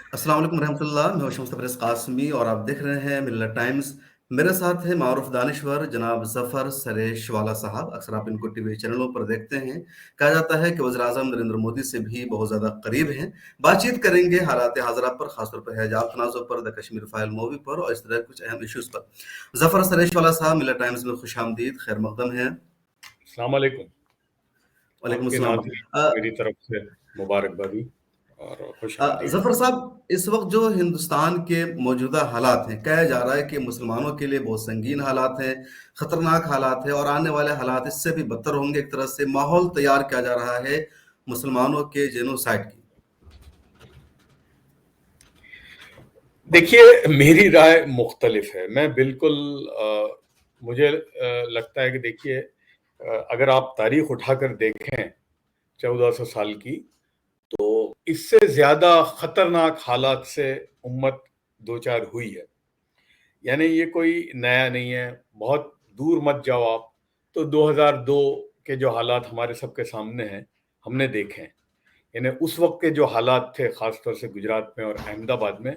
अस्सलाम वालेकुम रहमतुल्लाह। मैं हूं शम्स तबरेज़ कासमी और आप देख रहे हैं मिल्लत टाइम्स। मेरे साथ है मारूफ दानिश्वर जनाब ज़फ़र सरेश वाला साहब। अक्सर आप इनको टीवी चैनलों पर देखते हैं। कहा जाता है कि वज़ीर-ए-आज़म नरेंद्र मोदी से भी बहुत ज़्यादा करीब हैं। बातचीत करेंगे हालात हाज़िरा पर, ख़ासतौर पर हिजाब तनाज़ुर पर, द कश्मीर फाइल मूवी पर और इस तरह कुछ अहम इश्यूज़ पर। ज़फ़र सरेश वाला साहब, मिल्लत टाइम्स में खुशामदीद, खैर मक़दम हैं। अस्सलाम वालेकुम। वालेकुम आपके अस्सलाम। नाज़रीन मेरी तरफ से मुबारकबादी और खुश आमदीद। ज़फ़र साहब, इस वक़्त जो हिंदुस्तान के मौजूदा हालात हैं, कहा जा रहा है कि मुसलमानों के लिए बहुत संगीन हालात हैं, ख़तरनाक हालात हैं और आने वाले हालात इससे भी बदतर होंगे। एक तरह से माहौल तैयार किया जा रहा है मुसलमानों के जेनोसाइड की। देखिए, मेरी राय मुख्तलिफ है। मैं बिल्कुल मुझे लगता है कि देखिए, अगर आप तारीख उठाकर देखें 1400 साल की, तो इससे ज़्यादा ख़तरनाक हालात से उम्मत दो चार हुई है। यानी ये कोई नया नहीं है, बहुत दूर मत जाओ आप, तो 2002 के जो हालात हमारे सबके सामने हैं, हमने देखे हैं। यानी उस वक़्त के जो हालात थे, ख़ास तौर से गुजरात में और अहमदाबाद में,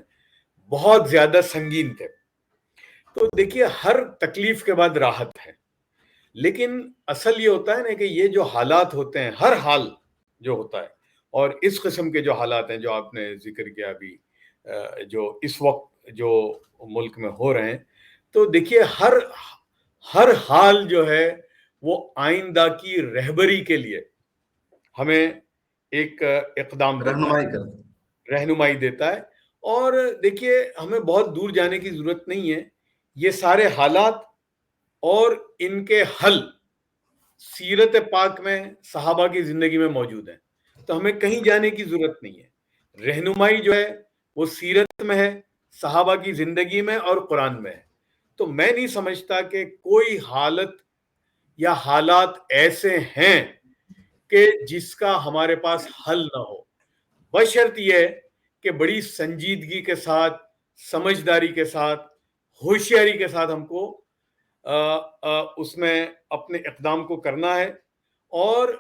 बहुत ज़्यादा संगीन थे। तो देखिए, हर तकलीफ़ के बाद राहत है। लेकिन असल ये होता है ना कि ये जो हालात होते हैं, हर हाल जो होता है और इस किस्म के जो हालात हैं जो आपने ज़िक्र किया अभी, जो इस वक़्त जो मुल्क में हो रहे हैं, तो देखिए हर हर हाल जो है वो आइंदा की रहबरी के लिए हमें एक इक़दाम देता है, रहनुमाई कर। रहनुमाई देता है। और देखिए, हमें बहुत दूर जाने की ज़रूरत नहीं है। ये सारे हालात और इनके हल सीरत पाक में, सहाबा की ज़िंदगी में मौजूद हैं। तो हमें कहीं जाने की ज़रूरत नहीं है। रहनुमाई जो है वो सीरत में है, सहाबा की ज़िंदगी में और कुरान में है। तो मैं नहीं समझता कि कोई हालत या हालात ऐसे हैं कि जिसका हमारे पास हल ना हो। बशर्त यह है कि बड़ी संजीदगी के साथ, समझदारी के साथ, होशियारी के साथ हमको उसमें अपने इक़दाम को करना है और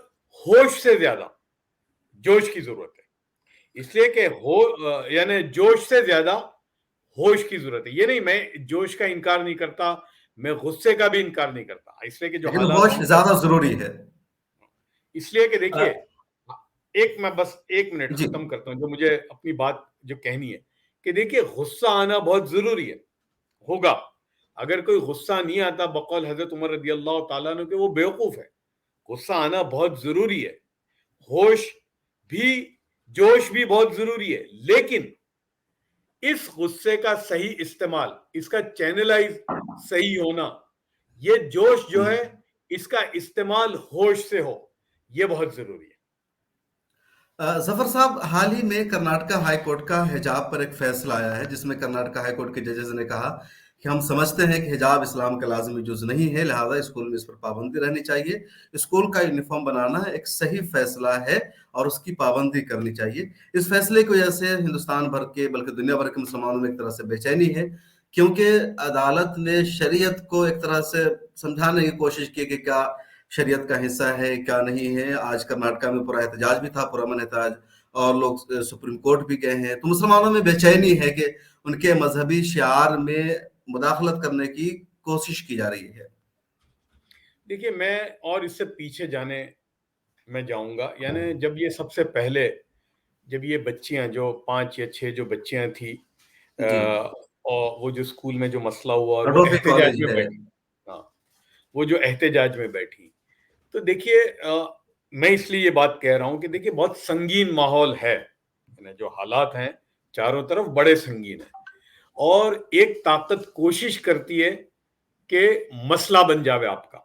होश से ज्यादा जोश की जरूरत है। इसलिए कि यानी जोश से ज्यादा होश की जरूरत है। ये नहीं, मैं जोश का इनकार नहीं करता, मैं गुस्से का भी इनकार नहीं करता, इसलिए कि जो लेकिन हालात होश हैं। ज़्यादा ज़रूरी है। इसलिए कि अ, देखिए, एक मैं बस एक मिनट जी। खत्म करता हूं जो मुझे अपनी बात जो कहनी है, कि देखिए गुस्सा आना बहुत जरूरी है, होगा। अगर कोई गुस्सा नहीं आता, बकौल हजरत उमर रदी अल्लाह ताला अन्हु के, वो बेवकूफ है। गुस्सा आना बहुत जरूरी है, होश भी, जोश भी बहुत जरूरी है। लेकिन इस गुस्से का सही इस्तेमाल, इसका चैनलाइज सही होना, ये जोश जो है इसका इस्तेमाल होश से हो, ये बहुत जरूरी है। ज़फ़र साहब, हाल ही में कर्नाटका हाई कोर्ट का हिजाब पर एक फैसला आया है, जिसमें कर्नाटका हाई कोर्ट के जजेस ने कहा कि हम समझते हैं कि हिजाब इस्लाम का लाज़मी जुज़ नहीं है, लिहाज़ा स्कूल में इस पर पाबंदी रहनी चाहिए। स्कूल का यूनिफ़ॉर्म बनाना एक सही फैसला है और उसकी पाबंदी करनी चाहिए। इस फैसले की वजह से हिंदुस्तान भर के, बल्कि दुनिया भर के मुसलमानों में एक तरह से बेचैनी है, क्योंकि अदालत ने शरीयत को एक तरह से समझाने की कोशिश की कि क्या शरीयत का हिस्सा है, क्या नहीं है। आज कर्नाटका में पूरा एहतजाज भी था, पुरअमन एहतजाज, और लोग सुप्रीम कोर्ट भी गए हैं। तो मुसलमानों में बेचैनी है कि उनके मजहबी शिआर में मुदाखलत करने की कोशिश की जा रही है। देखिए, मैं और इससे पीछे जाने मैं जाऊंगा। यानी जब ये सबसे पहले, जब ये बच्चियां जो 5 या 6 जो बच्चियां थी, जी। और वो जो स्कूल में जो मसला हुआ और वो अडोबे एहतजाज कॉलेज में है। बैठी, हाँ, वो जो एहतजाज में बैठी, तो देखिए, मैं इसलिए ये बात कह रहा हूं कि देखिए बहुत संगीन माहौल है। यानी जो हालात हैं चारों तरफ बड़े संगीन है, और एक ताकत कोशिश करती है कि मसला बन जावे आपका।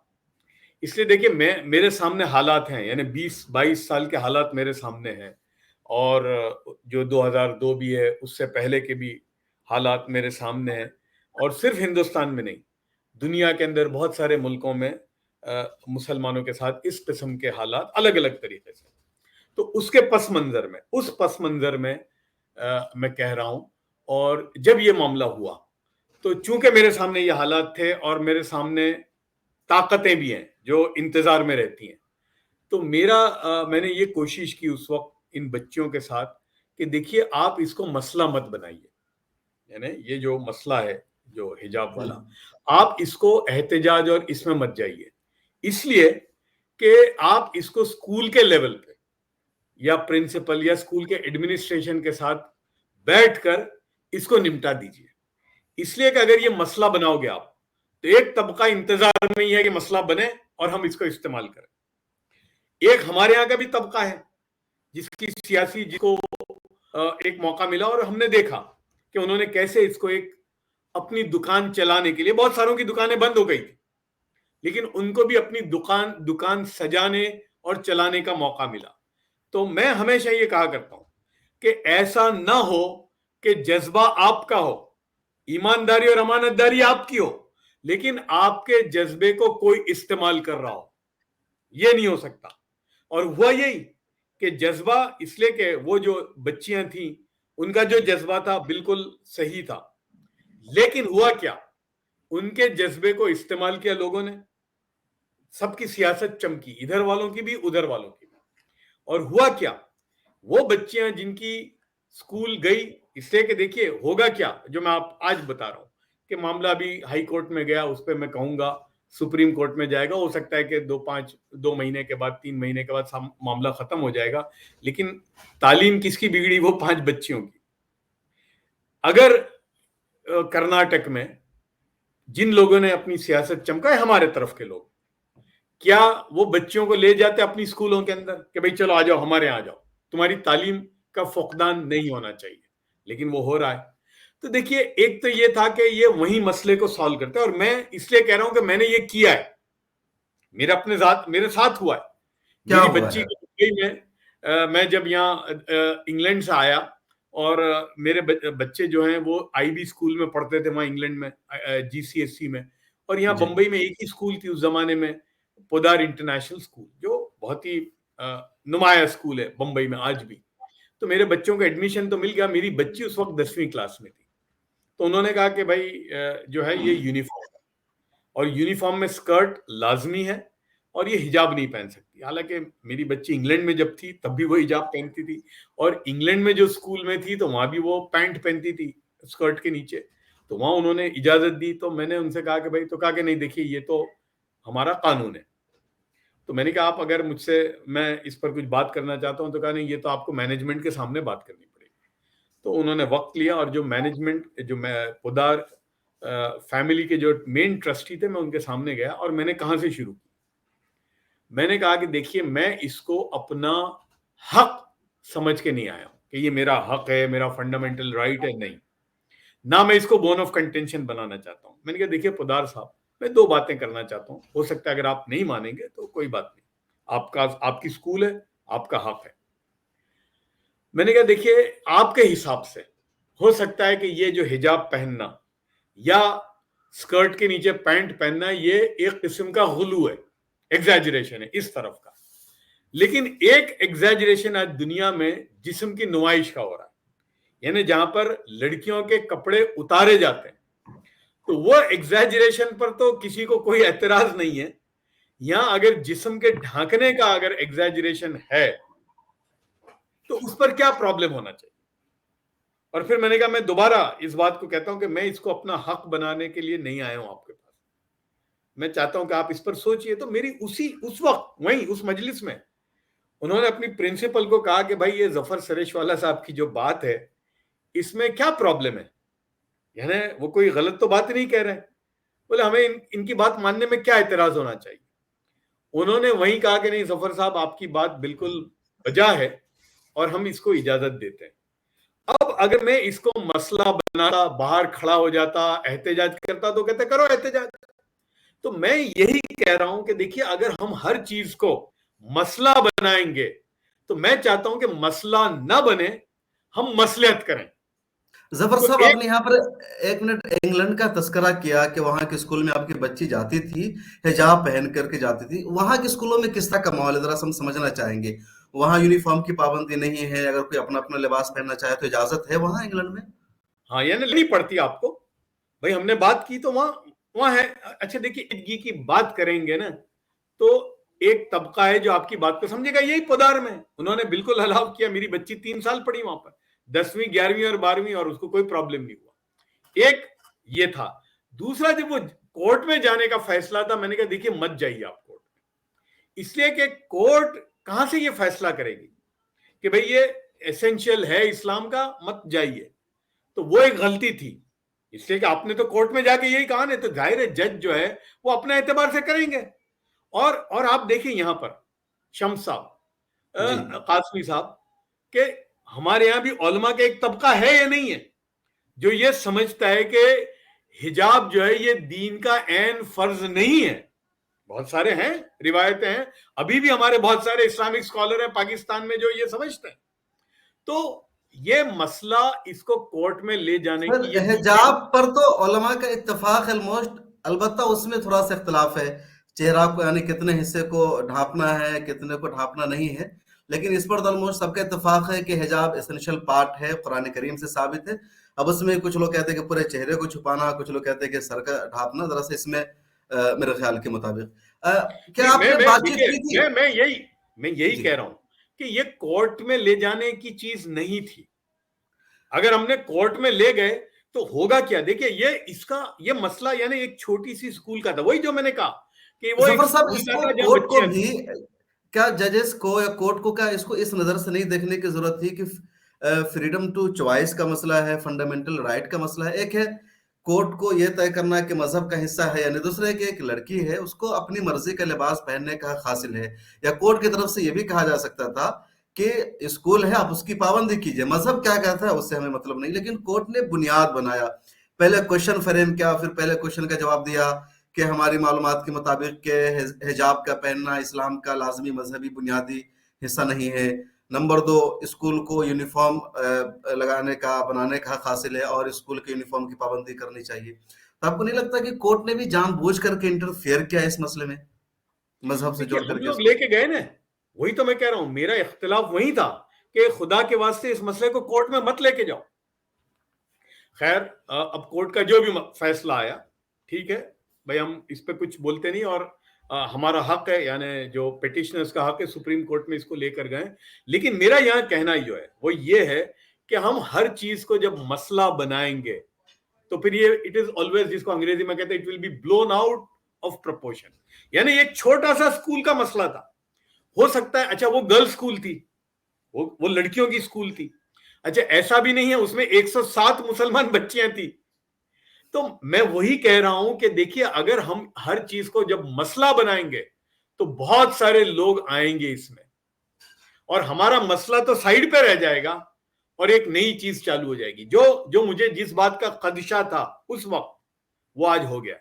इसलिए देखिए, मैं, मेरे सामने हालात हैं, यानी 20-22 साल के हालात मेरे सामने हैं, और जो 2002 भी है उससे पहले के भी हालात मेरे सामने हैं। और सिर्फ हिंदुस्तान में नहीं, दुनिया के अंदर बहुत सारे मुल्कों में मुसलमानों के साथ इस किस्म के हालात अलग अलग तरीके से। तो उसके पस मंजर में, उस पस मंजर में मैं कह रहा हूं, और जब ये मामला हुआ, तो चूंकि मेरे सामने ये हालात थे और मेरे सामने ताकतें भी हैं जो इंतजार में रहती हैं, तो मैंने ये कोशिश की उस वक्त इन बच्चियों के साथ कि देखिए आप इसको मसला मत बनाइए, यानी ये जो मसला है जो हिजाब वाला, आप इसको एहतजाज और इसमें मत जाइए, इसलिए कि आप इसको स्कूल के लेवल पे या प्रिंसिपल या स्कूल के एडमिनिस्ट्रेशन के साथ बैठकर इसको निपटा दीजिए। इसलिए कि अगर ये मसला बनाओगे आप, तो एक तबका इंतजार में ही है कि मसला बने और हम इसको इस्तेमाल करें। एक हमारे यहाँ का भी तबका है जिसकी सियासी, जिसको एक मौका मिला और हमने देखा कि उन्होंने कैसे इसको एक अपनी दुकान चलाने के लिए, बहुत सारों की दुकानें बंद हो गई थी, लेकिन उनको भी अपनी दुकान सजाने और चलाने का मौका मिला। तो मैं हमेशा ये कहा करता हूं कि ऐसा ना हो कि जज्बा आपका हो, ईमानदारी और अमानतदारी आपकी हो, लेकिन आपके जज्बे को कोई इस्तेमाल कर रहा हो, यह नहीं हो सकता। और हुआ यही कि जज्बा, इसलिए कि वो जो बच्चियां थी उनका जो जज्बा था बिल्कुल सही था, लेकिन हुआ क्या, उनके जज्बे को इस्तेमाल किया लोगों ने, सबकी सियासत चमकी, इधर वालों की भी उधर वालों की भी। और हुआ क्या, वो बच्चियां जिनकी स्कूल गई, इसलिए कि देखिए होगा क्या जो मैं आप आज बता रहा हूं कि मामला अभी हाई कोर्ट में गया, उस पर मैं कहूंगा सुप्रीम कोर्ट में जाएगा, हो सकता है कि 2 महीने के बाद, 3 महीने के बाद मामला खत्म हो जाएगा, लेकिन तालीम किसकी बिगड़ी, वो 5 बच्चियों की। अगर कर्नाटक में जिन लोगों ने अपनी सियासत चमकाए, हमारे तरफ के लोग, क्या वो बच्चियों को ले जाते अपनी स्कूलों के अंदर कि भाई चलो आ जाओ, हमारे यहाँ आ जाओ, तुम्हारी तालीम का फुकदान नहीं होना चाहिए, लेकिन वो हो रहा है। तो देखिए, एक तो ये था कि ये वही मसले को सॉल्व करते हैं, और मैं इसलिए कह रहा हूं कि मैंने ये किया है, मेरे साथ हुआ है। क्या मेरी हुआ बच्ची है? की दुबई में, मैं जब यहाँ इंग्लैंड से आया, और मेरे बच्चे जो हैं वो आईबी स्कूल में पढ़ते थे वहां इंग्लैंड में, जीसीएसई में, और यहाँ जी। बंबई में एक ही स्कूल थी उस जमाने में, पोदार इंटरनेशनल स्कूल, जो बहुत ही नुमाया स्कूल है बंबई में आज भी। तो मेरे बच्चों का एडमिशन तो मिल गया। मेरी बच्ची उस वक्त 10वीं क्लास में थी, तो उन्होंने कहा कि भाई जो है ये यूनिफॉर्म है, और यूनिफॉर्म में स्कर्ट लाजमी है, और ये हिजाब नहीं पहन सकती। हालांकि मेरी बच्ची इंग्लैंड में जब थी तब भी वो हिजाब पहनती थी, और इंग्लैंड में जो स्कूल में थी तो वहां भी वो पैंट पहनती थी स्कर्ट के नीचे, तो वहां उन्होंने इजाजत दी। तो मैंने उनसे कहा कि भाई, तो कहा कि नहीं देखिए ये तो हमारा कानून है। तो मैंने कहा आप अगर मुझसे, मैं इस पर कुछ बात करना चाहता हूं, तो कहा नहीं, ये तो आपको मैनेजमेंट के सामने बात करनी पड़ेगी। तो उन्होंने वक्त लिया, और जो मैनेजमेंट, जो मैं पोदार फैमिली के जो मेन ट्रस्टी थे, मैं उनके सामने गया, और मैंने कहां से शुरू की, मैंने कहा कि देखिए मैं इसको अपना हक समझ के नहीं आया हूं कि ये मेरा हक है, मेरा फंडामेंटल राइट है, नहीं, ना मैं इसको बोन ऑफ कंटेंशन बनाना चाहता हूं। मैंने कहा देखिए पोदार साहब, मैं 2 बातें करना चाहता हूं, हो सकता है अगर आप नहीं मानेंगे तो कोई बात नहीं, आपकी स्कूल है, आपका हक है। मैंने कहा देखिए, आपके हिसाब से हो सकता है कि ये जो हिजाब पहनना या स्कर्ट के नीचे पैंट पहनना, ये एक किस्म का गुलू है, एग्जैजरेशन है इस तरफ का, लेकिन एक एग्जैजरेशन आज दुनिया में जिस्म की नुमाइश का हो रहा है, यानी जहां पर लड़कियों के कपड़े उतारे जाते हैं, तो वो एग्जैजरेशन पर तो किसी को कोई एतराज नहीं है। यहां अगर जिस्म के ढांकने का अगर एग्जैजरेशन है, तो उस पर क्या प्रॉब्लम होना चाहिए। और फिर मैंने कहा, मैं दोबारा इस बात को कहता हूं कि मैं इसको अपना हक बनाने के लिए नहीं आया हूं आपके पास, मैं चाहता हूं कि आप इस पर सोचिए। तो मेरी उस वक्त वहीं उस मजलिस में उन्होंने अपनी प्रिंसिपल को कहा कि भाई ये जफर सरेशवाला साहब की जो बात है, इसमें क्या प्रॉब्लम है, यानी वो कोई गलत तो बात नहीं कह रहे हैं, बोले हमें इनकी बात मानने में क्या एतराज होना चाहिए। उन्होंने वहीं कहा कि नहीं जफर साहब, आपकी बात बिल्कुल वजह है और हम इसको इजाजत देते हैं। अब अगर मैं इसको मसला बनाता, बाहर खड़ा हो जाता, एहतजाज करता, तो कहते करो एहतजाज। तो मैं यही कह रहा हूं कि देखिए, अगर हम हर चीज को मसला बनाएंगे, तो मैं चाहता हूं कि मसला ना बने, हम मसलियत करें। जफर तो साहब, एक, आपने यहाँ पर एक मिनट इंग्लैंड का तस्करा किया कि वहां के स्कूल में आपकी बच्ची जाती थी, हिजाब पहन करके जाती थी। वहां के स्कूलों में किस तरह का माहौल है, जरा हम समझना चाहेंगे। वहां यूनिफॉर्म की पाबंदी नहीं है, अगर कोई अपना अपना लिबास पहनना चाहे तो इजाजत है वहां इंग्लैंड में? हाँ, यानी नहीं पड़ती आपको, भाई हमने बात की तो वहां वहां है। अच्छा देखिए, इदगी की बात करेंगे ना, तो एक तबका है जो आपकी बात को समझेगा, यही पोदार में उन्होंने बिल्कुल अलाउ किया। मेरी बच्ची 3 साल पढ़ी वहां पर, 10वीं 11वीं और 12वीं, और उसको कोई प्रॉब्लम नहीं हुआ। एक ये था। दूसरा, जब वो कोर्ट में जाने का फैसला था, मैंने कहा देखिए मत जाइए आप कोर्ट में, इसलिए कि कोर्ट कहां से ये फैसला करेगी कि भाई ये एसेंशियल है इस्लाम का, मत जाइए। तो वो एक गलती थी, इसलिए कि आपने तो कोर्ट में जाके यही कहा नहीं, तो जाहिर है जज जो है वो अपने एतबार से करेंगे। और आप देखिए यहां पर शम्स साहब, जी। कासमी साहब, कि हमारे यहां भी उलमा का एक तबका है या नहीं है जो ये समझता है कि हिजाब जो है ये दीन का ऐन फर्ज नहीं है। बहुत सारे हैं, रिवायतें हैं, अभी भी हमारे बहुत सारे इस्लामिक स्कॉलर हैं पाकिस्तान में जो ये समझते हैं। तो ये मसला, इसको कोर्ट में ले जाने सर की ये दूसरी। हिजाब पर तो उलमा का इत्तेफाक ऑलमोस्ट, अलबत्ता उसमें थोड़ा सा इख्तलाफ है, चेहरा को यानी कितने हिस्से को ढांपना है कितने को ढांपना नहीं है, लेकिन इस पर तो ऑलमोस्ट सबका इत्तेफाक है कि हिजाब एसेंशियल पार्ट है, कुरान करीम से साबित है। अब उसमें कुछ लोग कहते हैं कि पूरे चेहरे को छुपाना, कुछ लोग कहते हैं कि सर का ढांपना, जरा सा इसमें मेरे ख्याल के मुताबिक अ, क्या नहीं, आपने मैं बातचीत देखिए, की थी? मैं यही जी। कह रहा हूं कि ये कोर्ट में ले जाने की चीज नहीं थी। अगर हमने कोर्ट में ले गए तो होगा क्या, देखिए ये मसला यानी एक छोटी सी स्कूल का था, वही जो मैंने कहा कि वो एक जफर साहब, स्कूल का इसको था जहां कोर्ट को बच्चियां भी, थी। क्या जजेस को या कोर्ट को क्या इसको इस नजर से नहीं देखने की जरूरत थी कि फ्रीडम टू चॉइस का मसला है, फंडामेंटल राइट का मसला है। एक है कोर्ट को यह तय करना कि मजहब का हिस्सा है या नहीं, दूसरा है कि एक लड़की है उसको अपनी मर्जी का लिबास पहनने का हक हासिल है। या कोर्ट की तरफ से यह भी कहा जा सकता था कि स्कूल है, आप उसकी पाबंदी कीजिए, मजहब क्या कहता है उससे हमें मतलब नहीं। लेकिन कोर्ट ने बुनियाद बनाया, पहले क्वेश्चन फ्रेम किया, फिर पहले क्वेश्चन का जवाब दिया कि हमारी मालूमात के मुताबिक के हिजाब का पहनना इस्लाम का लाजमी मजहबी बुनियादी हिस्सा नहीं है। नंबर दो, स्कूल को यूनिफॉर्म लगाने का बनाने का हक हासिल है और स्कूल के यूनिफॉर्म की पाबंदी करनी चाहिए। तो आपको नहीं लगता कि कोर्ट ने भी जानबूझ करके इंटरफेयर किया इस मसले में, मजहब से देखिए जोड़ हम करके लोग इसको? लेके गए ना, वही तो मैं कह रहा हूं, मेरा इख्तिलाफ वही था कि खुदा के वास्ते इस मसले को कोर्ट में मत लेके जाओ। खैर, अब कोर्ट का जो भी फैसला आया, ठीक है भाई, हम इस पे कुछ बोलते नहीं, और हमारा हक है, यानी जो पिटिशनर्स का हक है, सुप्रीम कोर्ट में इसको लेकर गए। लेकिन मेरा यहाँ कहना जो है वो ये है कि हम हर चीज को जब मसला बनाएंगे तो फिर ये इट इज ऑलवेज, जिसको अंग्रेजी में कहते हैं, it will be blown out of proportion. यानी एक छोटा सा स्कूल का मसला था, हो सकता है, अच्छा वो गर्ल्स स्कूल थी, वो लड़कियों की स्कूल थी, अच्छा ऐसा भी नहीं है उसमें 107 मुसलमान बच्चियां थी। तो मैं वही कह रहा हूं कि देखिए अगर हम हर चीज को जब मसला बनाएंगे तो बहुत सारे लोग आएंगे इसमें, और हमारा मसला तो साइड पे रह जाएगा और एक नई चीज चालू हो जाएगी। जो जो मुझे जिस बात का खदशा था उस वक्त, वो आज हो गया।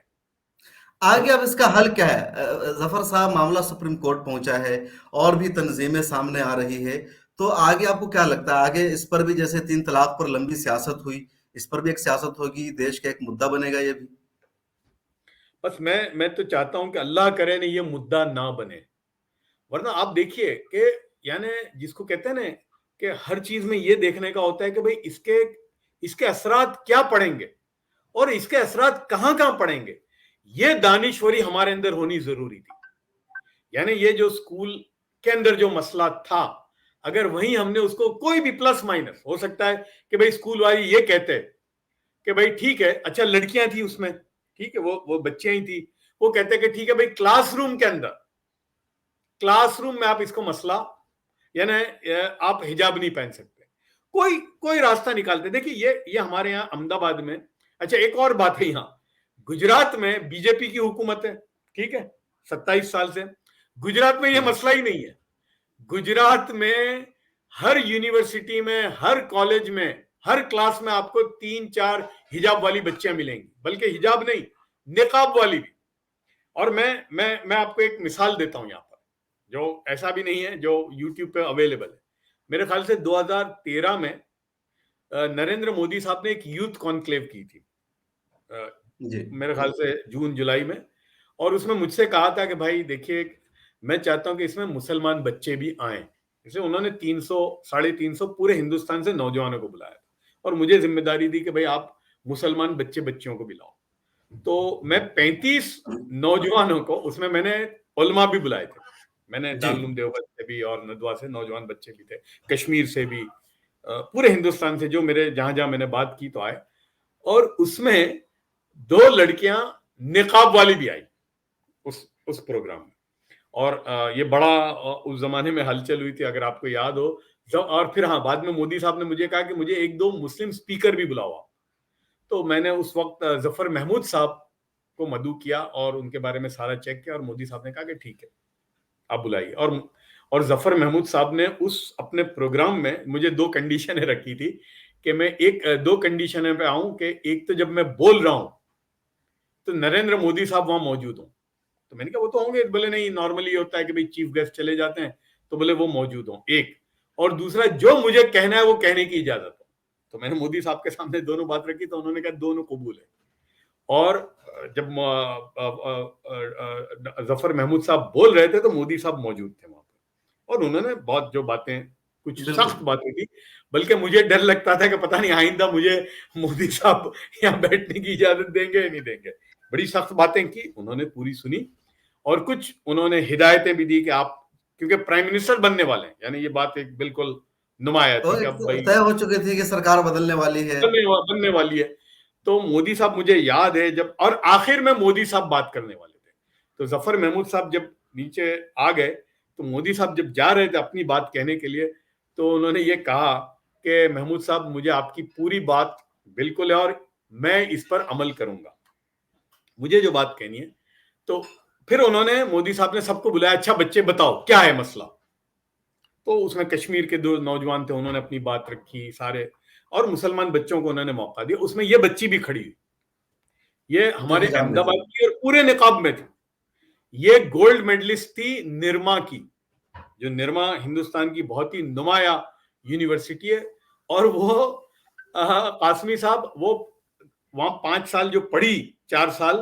आगे अब इसका हल क्या है? जफर साहब, मामला सुप्रीम कोर्ट पहुंचा है और भी तंजीमें सामने आ रही है, तो आगे आपको क्या लगता है? आगे इस पर भी जैसे 3 तलाक पर लंबी सियासत हुई, इस पर भी एक सियासत होगी, देश का एक मुद्दा बनेगा ये भी? बस मैं तो चाहता हूं कि अल्लाह करे ने ये मुद्दा ना बने, वरना आप देखिए कि यानी जिसको कहते हैं ना कि हर चीज में ये देखने का होता है कि भाई इसके इसके असरात क्या पड़ेंगे और इसके असरात कहां कहां पड़ेंगे। ये दानिशवरी हमारे अंदर होनी जरूरी थी। यानी ये जो स्कूल के अंदर जो मसला था, अगर वहीं हमने उसको कोई भी प्लस माइनस, हो सकता है कि भाई स्कूल वाले ये कहते हैं कि भाई ठीक है, अच्छा लड़कियां थी उसमें, ठीक है, वो बच्चियां ही थी, वो कहते हैं कि ठीक है भाई क्लासरूम के अंदर, क्लासरूम में आप इसको मसला, यानी आप हिजाब नहीं पहन सकते, कोई कोई रास्ता निकालते। देखिए ये हमारे यहाँ अहमदाबाद में, अच्छा एक और बात है, यहाँ गुजरात में बीजेपी की हुकूमत है, ठीक है, 27 साल से। गुजरात में ये जी। मसला ही नहीं है। गुजरात में हर यूनिवर्सिटी में, हर कॉलेज में, हर क्लास में आपको 3-4 हिजाब वाली बच्चियां मिलेंगी, बल्कि हिजाब नहीं, निकाब वाली भी। और मैं आपको एक मिसाल देता हूं यहाँ पर, जो ऐसा भी नहीं है, जो यूट्यूब पे अवेलेबल है। मेरे ख्याल से 2013 में नरेंद्र मोदी साहब ने एक यूथ कॉन्क्लेव की थी, अ, जी। मेरे ख्याल से जून जुलाई में, और उसमें मुझसे कहा था कि भाई देखिए, मैं चाहता हूं कि इसमें मुसलमान बच्चे भी आए। इसलिए उन्होंने 300 350 पूरे हिंदुस्तान से नौजवानों को बुलाया था, और मुझे जिम्मेदारी दी कि भाई आप मुसलमान बच्चे बच्चियों को भी लाओ। तो मैं 35 नौजवानों को, उसमें मैंने उलमा भी बुलाए थे, मैंने जी। दारुल उलूम देवबंद से भी और नदवा से नौजवान बच्चे भी थे, कश्मीर से भी, पूरे हिंदुस्तान से, जो मेरे जहां जहां मैंने बात की तो आए, और उसमें 2 लड़कियां निकाब वाली भी आई उस प्रोग्राम में। और ये बड़ा उस जमाने में हलचल हुई थी, अगर आपको याद हो। और फिर हाँ, बाद में मोदी साहब ने मुझे कहा कि मुझे 1-2 मुस्लिम स्पीकर भी बुलाओ। तो मैंने उस वक्त जफर महमूद साहब को मदऊ किया और उनके बारे में सारा चेक किया, और मोदी साहब ने कहा कि ठीक है, आप बुलाइए। और जफर महमूद साहब ने उस अपने प्रोग्राम में मुझे 2 कंडीशनें रखी थी कि मैं 2 कंडीशनें पे आऊं, कि एक तो जब मैं बोल रहा हूं तो नरेंद्र मोदी साहब वहां मौजूद हों। तो मैंने कहा वो तो होंगे। बोले नहीं, नॉर्मली होता है कि भाई चीफ गेस्ट चले जाते हैं, तो बोले वो मौजूद हों, एक। और दूसरा, जो मुझे कहना है वो कहने की इजाजत हो। तो मैंने मोदी साहब के सामने दोनों बात रखी, तो उन्होंने कहा दोनों कबूल है। और जब जफर महमूद साहब बोल रहे थे तो मोदी साहब मौजूद थे वहां पर, और उन्होंने बहुत जो बातें, कुछ सख्त बातें थी, बल्कि मुझे डर लगता था कि पता नहीं आइंदा मुझे मोदी साहब यहाँ बैठने की इजाजत देंगे या नहीं देंगे। बड़ी सख्त बातें की उन्होंने, पूरी सुनी, और कुछ उन्होंने हिदायतें भी दी कि आप, क्योंकि प्राइम मिनिस्टर बनने वाले हैं, यानी ये बात एक बिल्कुल नुमाया तो थी कि एक अब तो भाई तय हो चुकी थी कि सरकार बदलने वाली है। बनने वाली है। तो मोदी साहब, मुझे याद है जब, और आखिर में मोदी साहब बात करने वाले थे, तो जफर महमूद साहब जब नीचे आ गए, तो मोदी साहब जब जा रहे थे अपनी बात कहने के लिए, तो उन्होंने ये कहा कि महमूद साहब, मुझे आपकी पूरी बात बिल्कुल है और मैं इस पर अमल करूंगा, मुझे जो बात कहनी है। तो फिर उन्होंने, मोदी साहब ने सबको बुलाया, अच्छा बच्चे बताओ क्या है मसला। तो उसमें कश्मीर के 2 नौजवान थे, उन्होंने अपनी बात रखी सारे, और मुसलमान बच्चों को उन्होंने मौका दिया। उसमें ये बच्ची भी खड़ी हुई, ये जो हमारे हिजाब में थी। अहमदाबाद की और पूरे निकाब में थी। ये गोल्ड मेडलिस्ट थी निरमा की, जो निरमा हिंदुस्तान की बहुत ही नुमाया यूनिवर्सिटी है। और वो कासमी साहब, वो वहां 5 साल जो पढ़ी, 4 साल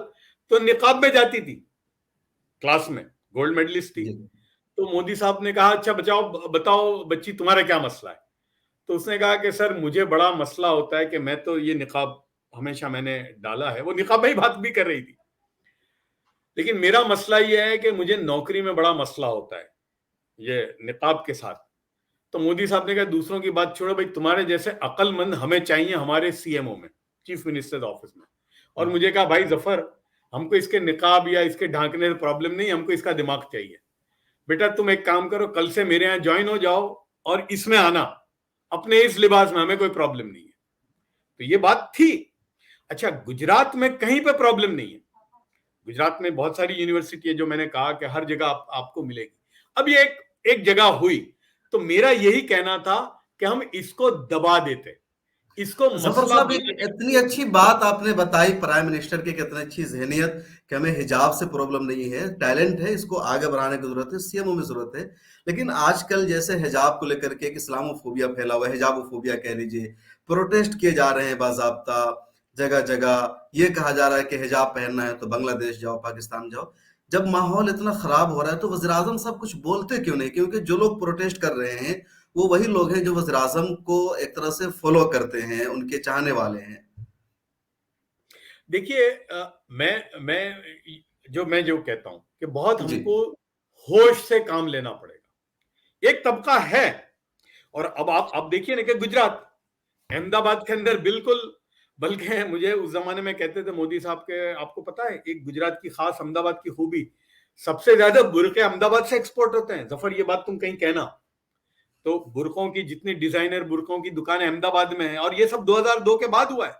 तो निकाब में जाती थी क्लास में, गोल्ड मेडलिस्ट थी। जी। तो मोदी साहब ने कहा, अच्छा बचाओ, बताओ बच्ची तुम्हारा क्या मसला है। तो उसने कहा कि सर, मुझे बड़ा मसला होता है कि मैं तो ये निकाब हमेशा मैंने डाला है। वो निकाब में ही बात भी कर रही थी, लेकिन मेरा मसला ये है कि मुझे नौकरी में बड़ा मसला होता है ये निकाब के साथ। तो मोदी साहब ने कहा, दूसरों की बात छोड़ो भाई, तुम्हारे जैसे अक्लमंद हमें चाहिए हमारे सीएमओ में, चीफ मिनिस्टर ऑफिस में। और मुझे कहा, भाई जफर, हमको इसके निकाब या इसके ढांकने से प्रॉब्लम नहीं, हमको इसका दिमाग चाहिए। बेटा तुम एक काम करो, कल से मेरे यहाँ ज्वाइन हो जाओ और इसमें आना, अपने इस लिबास में, हमें कोई प्रॉब्लम नहीं है। तो ये बात थी। अच्छा, गुजरात में कहीं पे प्रॉब्लम नहीं है। गुजरात में बहुत सारी यूनिवर्सिटी है, जो मैंने कहा कि हर जगह आपको मिलेगी। अब ये एक जगह हुई, तो मेरा यही कहना था कि हम इसको दबा देते, इसको जफर मसला साहब, एक बनाने की इतनी बजाय। अच्छी बात आपने बताई प्राइम मिनिस्टर की, कितनी अच्छी जहनियत कि हमें हिजाब से प्रॉब्लम नहीं है, टैलेंट है, इसको आगे बढ़ाने की जरूरत है, सीएमओ में जरूरत है। लेकिन आजकल जैसे हिजाब को लेकर के एक इस्लामोफोबिया फैला हुआ है, हिजाबोफोबिया कह लीजिए, प्रोटेस्ट किए जा रहे हैं बाजाब्ता, जगह जगह ये कहा जा रहा है कि हिजाब पहनना है तो बांग्लादेश जाओ, पाकिस्तान जाओ। जब माहौल इतना खराब हो रहा है तो वज़ीर आज़म साहब कुछ बोलते क्यों नहीं? क्योंकि जो लोग प्रोटेस्ट कर रहे हैं वो वही लोग हैं जो वज़ीर आज़म को एक तरह से फॉलो करते हैं, उनके चाहने वाले हैं। देखिए, मैं जो कहता हूं कि बहुत जी। हमको होश से काम लेना पड़ेगा। एक तबका है, और अब आप देखिए ना कि गुजरात, अहमदाबाद के अंदर बिल्कुल, बल्कि मुझे उस जमाने में कहते थे मोदी साहब के, आपको पता है एक गुजरात की खास, अहमदाबाद की खूबी, सबसे ज्यादा बुरके अहमदाबाद से एक्सपोर्ट होते हैं। जफर, ये बात तुम कहीं कहना, तो बुरकों की जितनी डिजाइनर बुरकों की दुकानें अहमदाबाद में है, और ये सब 2002 के बाद हुआ है।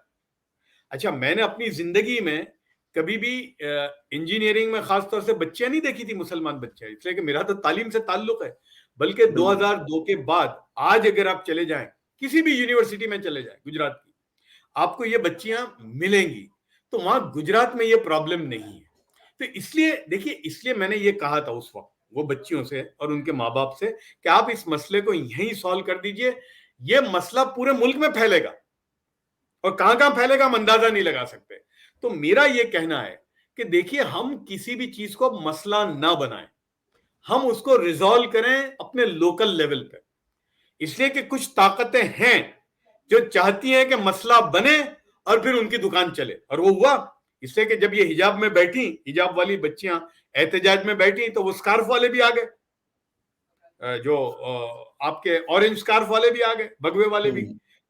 अच्छा, मैंने अपनी जिंदगी में कभी भी इंजीनियरिंग में खासतौर से बच्चियां नहीं देखी थी, मुसलमान बच्चियां, इसलिए कि मेरा तो तालीम से ताल्लुक है। बल्कि बिल्कुल। 2002 के बाद आज अगर आप चले जाएं, किसी भी यूनिवर्सिटी में चले जाएं गुजरात की, आपको ये बच्चियां मिलेंगी। तो वहां गुजरात में ये प्रॉब्लम नहीं है। तो इसलिए देखिए, इसलिए मैंने ये कहा था उस वक्त वो बच्चियों से और उनके माँ बाप से कि आप इस मसले को यहीं सॉल्व कर दीजिए। ये मसला पूरे मुल्क में फैलेगा, और कहां कहां फैलेगा हम अंदाजा नहीं लगा सकते। तो मेरा यह कहना है कि देखिए, हम किसी भी चीज को मसला ना बनाएं, हम उसको रिजॉल्व करें अपने लोकल लेवल पे। इसलिए कि कुछ ताकतें हैं जो चाहती हैं कि मसला बने और फिर उनकी दुकान चले, और वो हुआ। इसलिए कि जब ये हिजाब में बैठी, हिजाब वाली बच्चियां एहतजाज में बैठी, तो वो स्कार्फ वाले भी आ गए। जो आपके ऑरेंज स्कार्फ वाले भी आ गए, भगवे वाले भी,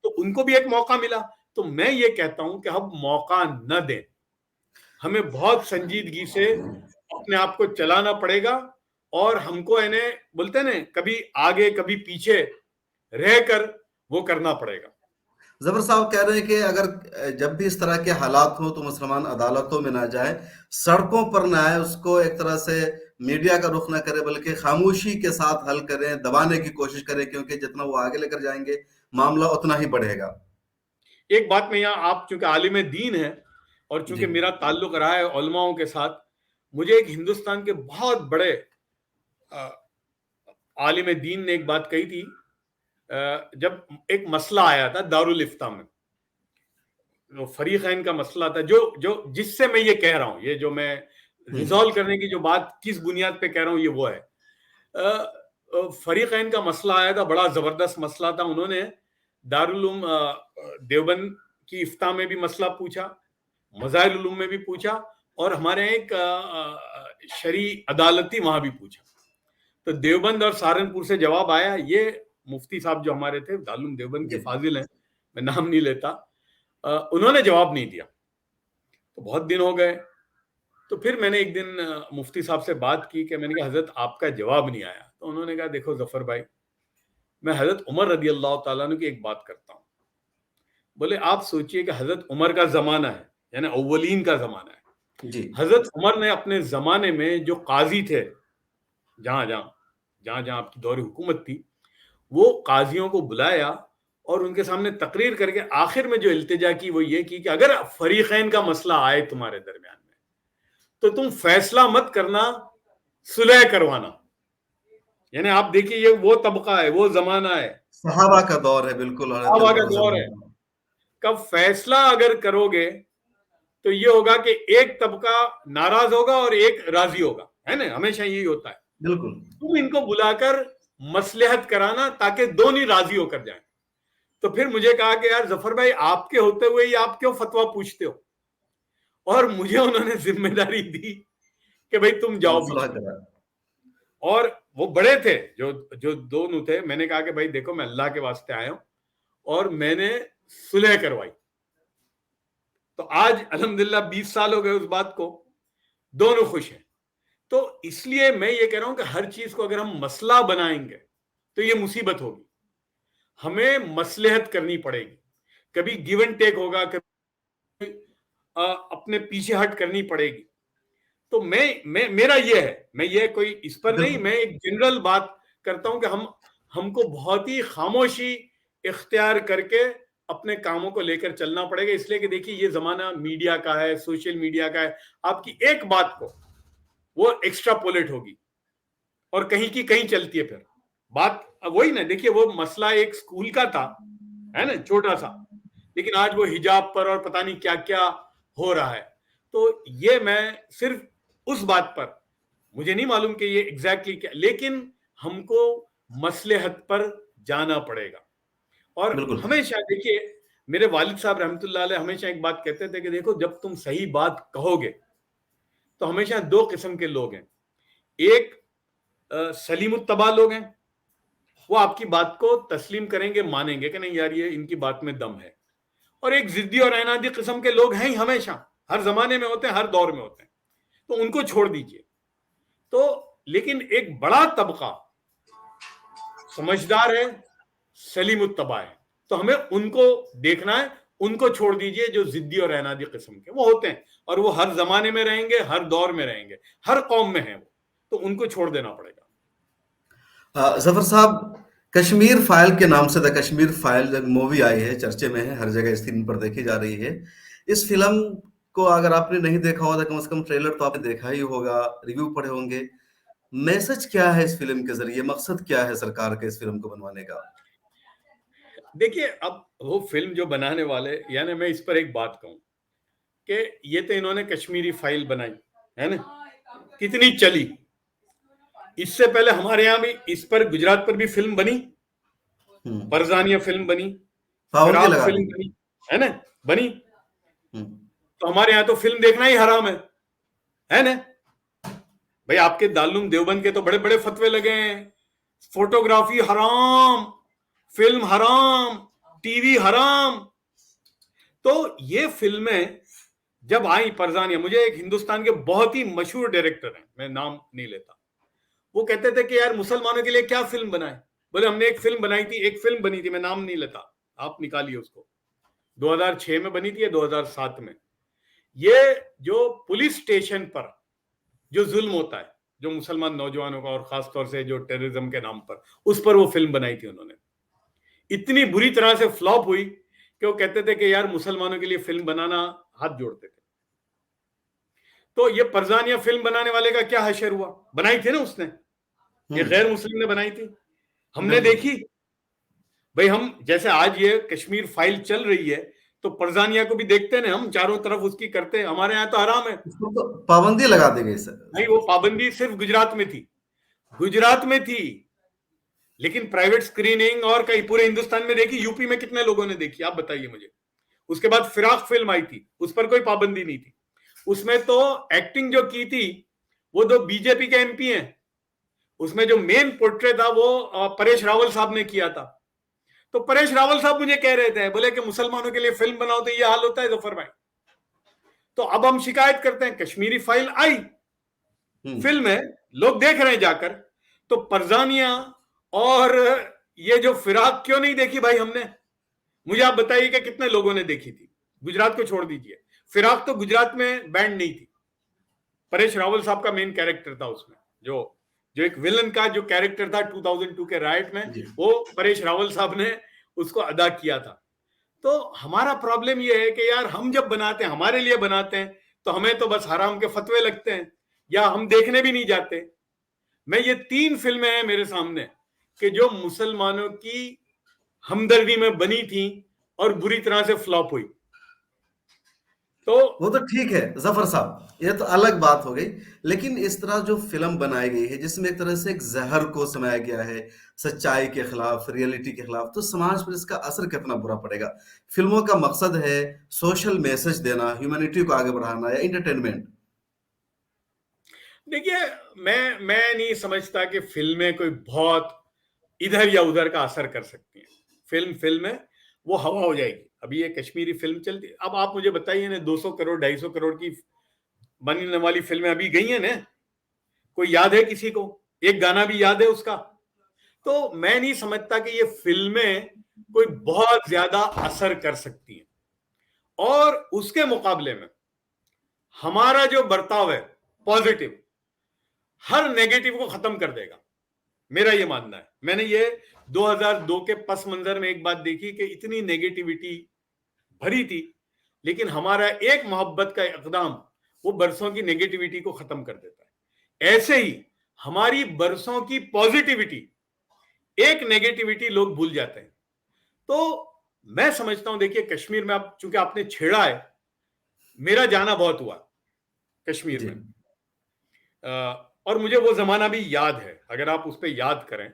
तो उनको भी एक मौका मिला। तो मैं ये कहता हूं कि हम मौका न दें, हमें बहुत संजीदगी से अपने आप को चलाना पड़ेगा, और हमको इन्हें बोलते हैं ना, कभी आगे कभी पीछे रहकर वो करना पड़ेगा। जफर साहब कह रहे हैं कि अगर जब भी इस तरह के हालात हो तो मुसलमान अदालतों में ना जाए, सड़कों पर ना आए, उसको एक तरह से मीडिया का रुख ना करे, बल्कि खामोशी के साथ हल करें, दबाने की कोशिश करें, क्योंकि जितना वो आगे लेकर जाएंगे मामला उतना ही बढ़ेगा। एक बात में यहाँ, आप चूंकि आलिम दीन है और जी चूंकि मेरा ताल्लुक रहा है उलमाओं के साथ, मुझे एक हिंदुस्तान के बहुत बड़े आलिम दीन ने एक बात कही थी, जब एक मसला आया था दारुल इफ्ता में, जो फरीकैन का मसला था, जो जो जिससे मैं ये कह रहा हूं, ये जो मैं रिजॉल्व करने की जो बात किस बुनियाद पे कह रहा हूं, ये वो है। फरीकैन का मसला आया था, बड़ा जबरदस्त मसला था। उन्होंने दारुल उलूम देवबंद की इफ्ता में भी मसला पूछा, मज़ाहिर उलूम में भी पूछा, और हमारे एक शरी अदालती वहां भी पूछा। तो देवबंद और सहारनपुर से जवाब आया। ये मुफ्ती साहब जो हमारे थे, दारुल उलूम देवबंद के जी फाजिल हैं, मैं नाम नहीं लेता, उन्होंने जवाब नहीं दिया। तो बहुत दिन हो गए, तो फिर मैंने एक दिन मुफ्ती साहब से बात की कि मैंने कहा हजरत आपका जवाब नहीं आया। तो उन्होंने कहा देखो जफर भाई, मैं हजरत उमर रदी अल्लाह तआला अन्हु की एक बात करता हूँ। बोले आप सोचिए कि हजरत उमर का जमाना है, यानी अव्वलीन का जमाना है। जी हजरत उमर ने अपने जमाने में जो काजी थे, जहां जहां जहां आपकी दौर हुकूमत थी, वो काजियों को बुलाया और उनके सामने तकरीर करके आखिर में जो इल्तिजा की वो ये की कि अगर फरीकैन का मसला आए तुम्हारे दरमियान में, तो तुम फैसला मत करना, सुलह करवाना। यानी आप देखिए, ये वो तबका है, वो जमाना है, सहाबा का दौर है, बिल्कुल, और सहाबा एकदम का दौर है। जमाना। कब फैसला अगर करोगे तो ये होगा कि एक तबका नाराज होगा और एक राजी होगा, है ना, हमेशा यही होता है। बिल्कुल तुम इनको बुलाकर मसलहत कराना ताकि दोनों राजी होकर जाएं। तो फिर मुझे कहा कि यार जफर भाई, आपके होते हुए ही आप क्यों फतवा पूछते हो? और मुझे उन्होंने जिम्मेदारी दी कि भाई तुम जाओ मसला पीछे। करा। और वो बड़े थे, जो जो दोनों थे, मैंने कहा कि भाई देखो, मैं अल्लाह के वास्ते आया हूं, और मैंने सुलह करवाई। तो आज अल्हम्दुलिल्लाह 20 साल हो गए उस बात को, दोनों खुश हैं। तो इसलिए मैं ये कह रहा हूं कि हर चीज को अगर हम मसला बनाएंगे तो ये मुसीबत होगी। हमें मसलहत करनी पड़ेगी, कभी गिव एंड टेक होगा, कभी अपने पीछे हट करनी पड़ेगी। तो मैं मेरा ये है, मैं ये कोई इस पर नहीं, बिल्कुल मैं एक जनरल बात करता हूं कि हमको बहुत ही खामोशी इख्तियार करके अपने कामों को लेकर चलना पड़ेगा। इसलिए कि देखिए, ये जमाना मीडिया का है, सोशल मीडिया का है। आपकी एक बात को वो एक्स्ट्रापोलेट होगी और कहीं की कहीं चलती है। फिर बात वही ना, देखिए वो मसला एक स्कूल का था, है ना, छोटा सा, लेकिन आज वो हिजाब पर और पता नहीं क्या क्या हो रहा है। तो ये मैं सिर्फ उस बात पर, मुझे नहीं मालूम कि ये एग्जैक्टली क्या, लेकिन हमको मसलहत पर जाना पड़ेगा। और बिल्कुल हमेशा देखिए, मेरे वालिद साहब रहमतुल्लाह अलैह हमेशा एक बात कहते थे कि देखो, जब तुम सही बात कहोगे तो हमेशा दो किस्म के लोग हैं। एक सलीमुत्तबा लोग हैं, वो आपकी बात को तस्लीम करेंगे, मानेंगे कि नहीं यार ये इनकी बात में दम है। और एक जिद्दी और अनादी किस्म के लोग हैं ही, हमेशा हर जमाने में होते हैं, हर दौर में होते हैं। तो उनको छोड़ दीजिए। तो लेकिन एक बड़ा तबका समझदार है, सलीमुत्तबा है, तो हमें उनको देखना है। उनको छोड़ दीजिए जो जिद्दी और अनादी किस्म के वो होते हैं, और वो हर जमाने में रहेंगे, हर दौर में रहेंगे, हर कौम में है वो, तो उनको छोड़ देना पड़ेगा। जफर साहब, कश्मीर फाइल के नाम से द कश्मीर फाइल एक मूवी आई है, चर्चे में है, हर जगह स्क्रीन पर देखी जा रही है। इस फिल्म को अगर आपने नहीं देखा होगा तो कम से कम ट्रेलर तो आपने देखा ही होगा, रिव्यू पढ़े होंगे। मैसेज क्या है इस फिल्म के जरिए, मकसद क्या है सरकार के इस फिल्म को बनवाने का? देखिए, अब वो फिल्म जो बनाने वाले, यानी मैं इस पर एक बात कहूं कि ये तो इन्होंने कश्मीरी फाइल बनाई है ना, कितनी चली। इससे पहले हमारे यहाँ भी इस पर, गुजरात पर भी फिल्म बनी, बरजानिया फिल्म बनी, पावन के फिराक लगा फिल्म दी। बनी, है ना, बनी। हम्म, तो हमारे यहाँ तो फिल्म देखना ही हराम है ना। भाई आपके दारुल उलूम देवबंद के तो बड़े बड़े फतवे लगे हैं, फोटोग्राफी हराम, फिल्म हराम, टीवी हराम। तो ये फिल्में जब आई परजानिया, मुझे एक हिंदुस्तान के बहुत ही मशहूर डायरेक्टर हैं, मैं नाम नहीं लेता, वो कहते थे कि यार मुसलमानों के लिए क्या फिल्म बनाए। बोले हमने एक फिल्म बनाई थी, एक फिल्म बनी थी, मैं नाम नहीं लेता, आप निकालिए उसको, 2006 में बनी थी या 2007 में। ये जो पुलिस स्टेशन पर जो जुल्म होता है जो मुसलमान नौजवानों का, और खासतौर से जो टेररिज्म के नाम पर, उस पर वो फिल्म बनाई थी उन्होंने। इतनी बुरी तरह से फ्लॉप हुई कि वो कहते थे कि यार मुसलमानों के लिए फिल्म बनाना, हाथ जोड़ते थे। तो ये परजानिया फिल्म बनाने वाले का क्या हशर हुआ? बनाई थी ना उसने, ये गैर मुस्लिम ने बनाई थी, हमने बिल्कुल। देखी। भाई हम जैसे आज ये कश्मीर फाइल चल रही है, तो परजानिया को भी देखते हैं, हम चारों तरफ उसकी करते हैं, हमारे यहाँ तो हराम है। उसको तो पाबंदी लगा दी गई सर। भाई वो पाबंदी सिर्फ गुजरात में थी, गुजरात में थी, लेकिन प्राइवेट स्क्रीनिंग और कहीं पूरे हिंदुस्तान में देखी। यूपी में कितने लोगों ने देखी, आप बताइए मुझे। उसके बाद फिराक फिल्म आई थी, उस पर कोई पाबंदी नहीं थी। उसमें तो एक्टिंग जो की थी वो दो बीजेपी के एमपी हैं, उसमें जो मेन पोर्ट्रेट था वो परेश रावल साहब ने किया था। तो परेश रावल साहब मुझे कह रहे थे, बोले कि मुसलमानों के लिए फिल्म बनाओ तो ये हाल होता है जफर भाई। तो अब हम शिकायत करते हैं, कश्मीरी फाइल आई, फिल्म है, लोग देख रहे हैं जाकर, तो परजानिया और ये जो फिराक क्यों नहीं देखी भाई हमने? मुझे आप बताइए कि कितने लोगों ने देखी थी? गुजरात को छोड़ दीजिए, फिराक तो गुजरात में बैंड नहीं थी। परेश रावल साहब का मेन कैरेक्टर था उसमें, जो जो एक विलन का जो कैरेक्टर था 2002 के राइट में, वो परेश रावल साहब ने उसको अदा किया था। तो हमारा प्रॉब्लम ये है कि यार हम जब बनाते हैं, हमारे लिए बनाते हैं, तो हमें तो बस हराम के फतवे लगते हैं, या हम देखने भी नहीं जाते। मैं ये 3 फिल्में हैं मेरे सामने कि जो मुसलमानों की हमदर्दी में बनी थी और बुरी तरह से फ्लॉप हुई। तो वो तो ठीक है जफर साहब, ये तो अलग बात हो गई। लेकिन इस तरह जो फिल्म बनाई गई है जिसमें एक तरह से एक जहर को समाया गया है सच्चाई के खिलाफ, रियलिटी के खिलाफ, तो समाज पर इसका असर कितना बुरा पड़ेगा? फिल्मों का मकसद है सोशल मैसेज देना, ह्यूमैनिटी को आगे बढ़ाना, या इंटरटेनमेंट? देखिए, मैं नहीं समझता कि फिल्में कोई बहुत इधर या उधर का असर कर सकती हैं। फिल्म है, वो हवा हो जाएगी। अभी ये कश्मीरी फिल्म चलती है, अब आप मुझे बताइए ना, 200 करोड़ 250 करोड़ की बनने वाली फिल्में अभी गई हैं ना, कोई याद है किसी को? एक गाना भी याद है उसका? तो मैं नहीं समझता कि ये फिल्में कोई बहुत ज्यादा असर कर सकती हैं। और उसके मुकाबले में हमारा जो बर्ताव है पॉजिटिव, हर नेगेटिव को खत्म कर देगा, मेरा ये मानना है। मैंने ये 2002 के पस मंजर में एक बात देखी कि इतनी नेगेटिविटी भरी थी, लेकिन हमारा एक मोहब्बत का इकदाम वो बरसों की नेगेटिविटी को खत्म कर देता है। ऐसे ही हमारी बरसों की पॉजिटिविटी, एक नेगेटिविटी लोग भूल जाते हैं। तो मैं समझता हूं, देखिए कश्मीर में, आप चूंकि आपने छेड़ा है, मेरा जाना बहुत हुआ कश्मीर जी। में, और मुझे वो जमाना भी याद है। अगर आप उस पर याद करें,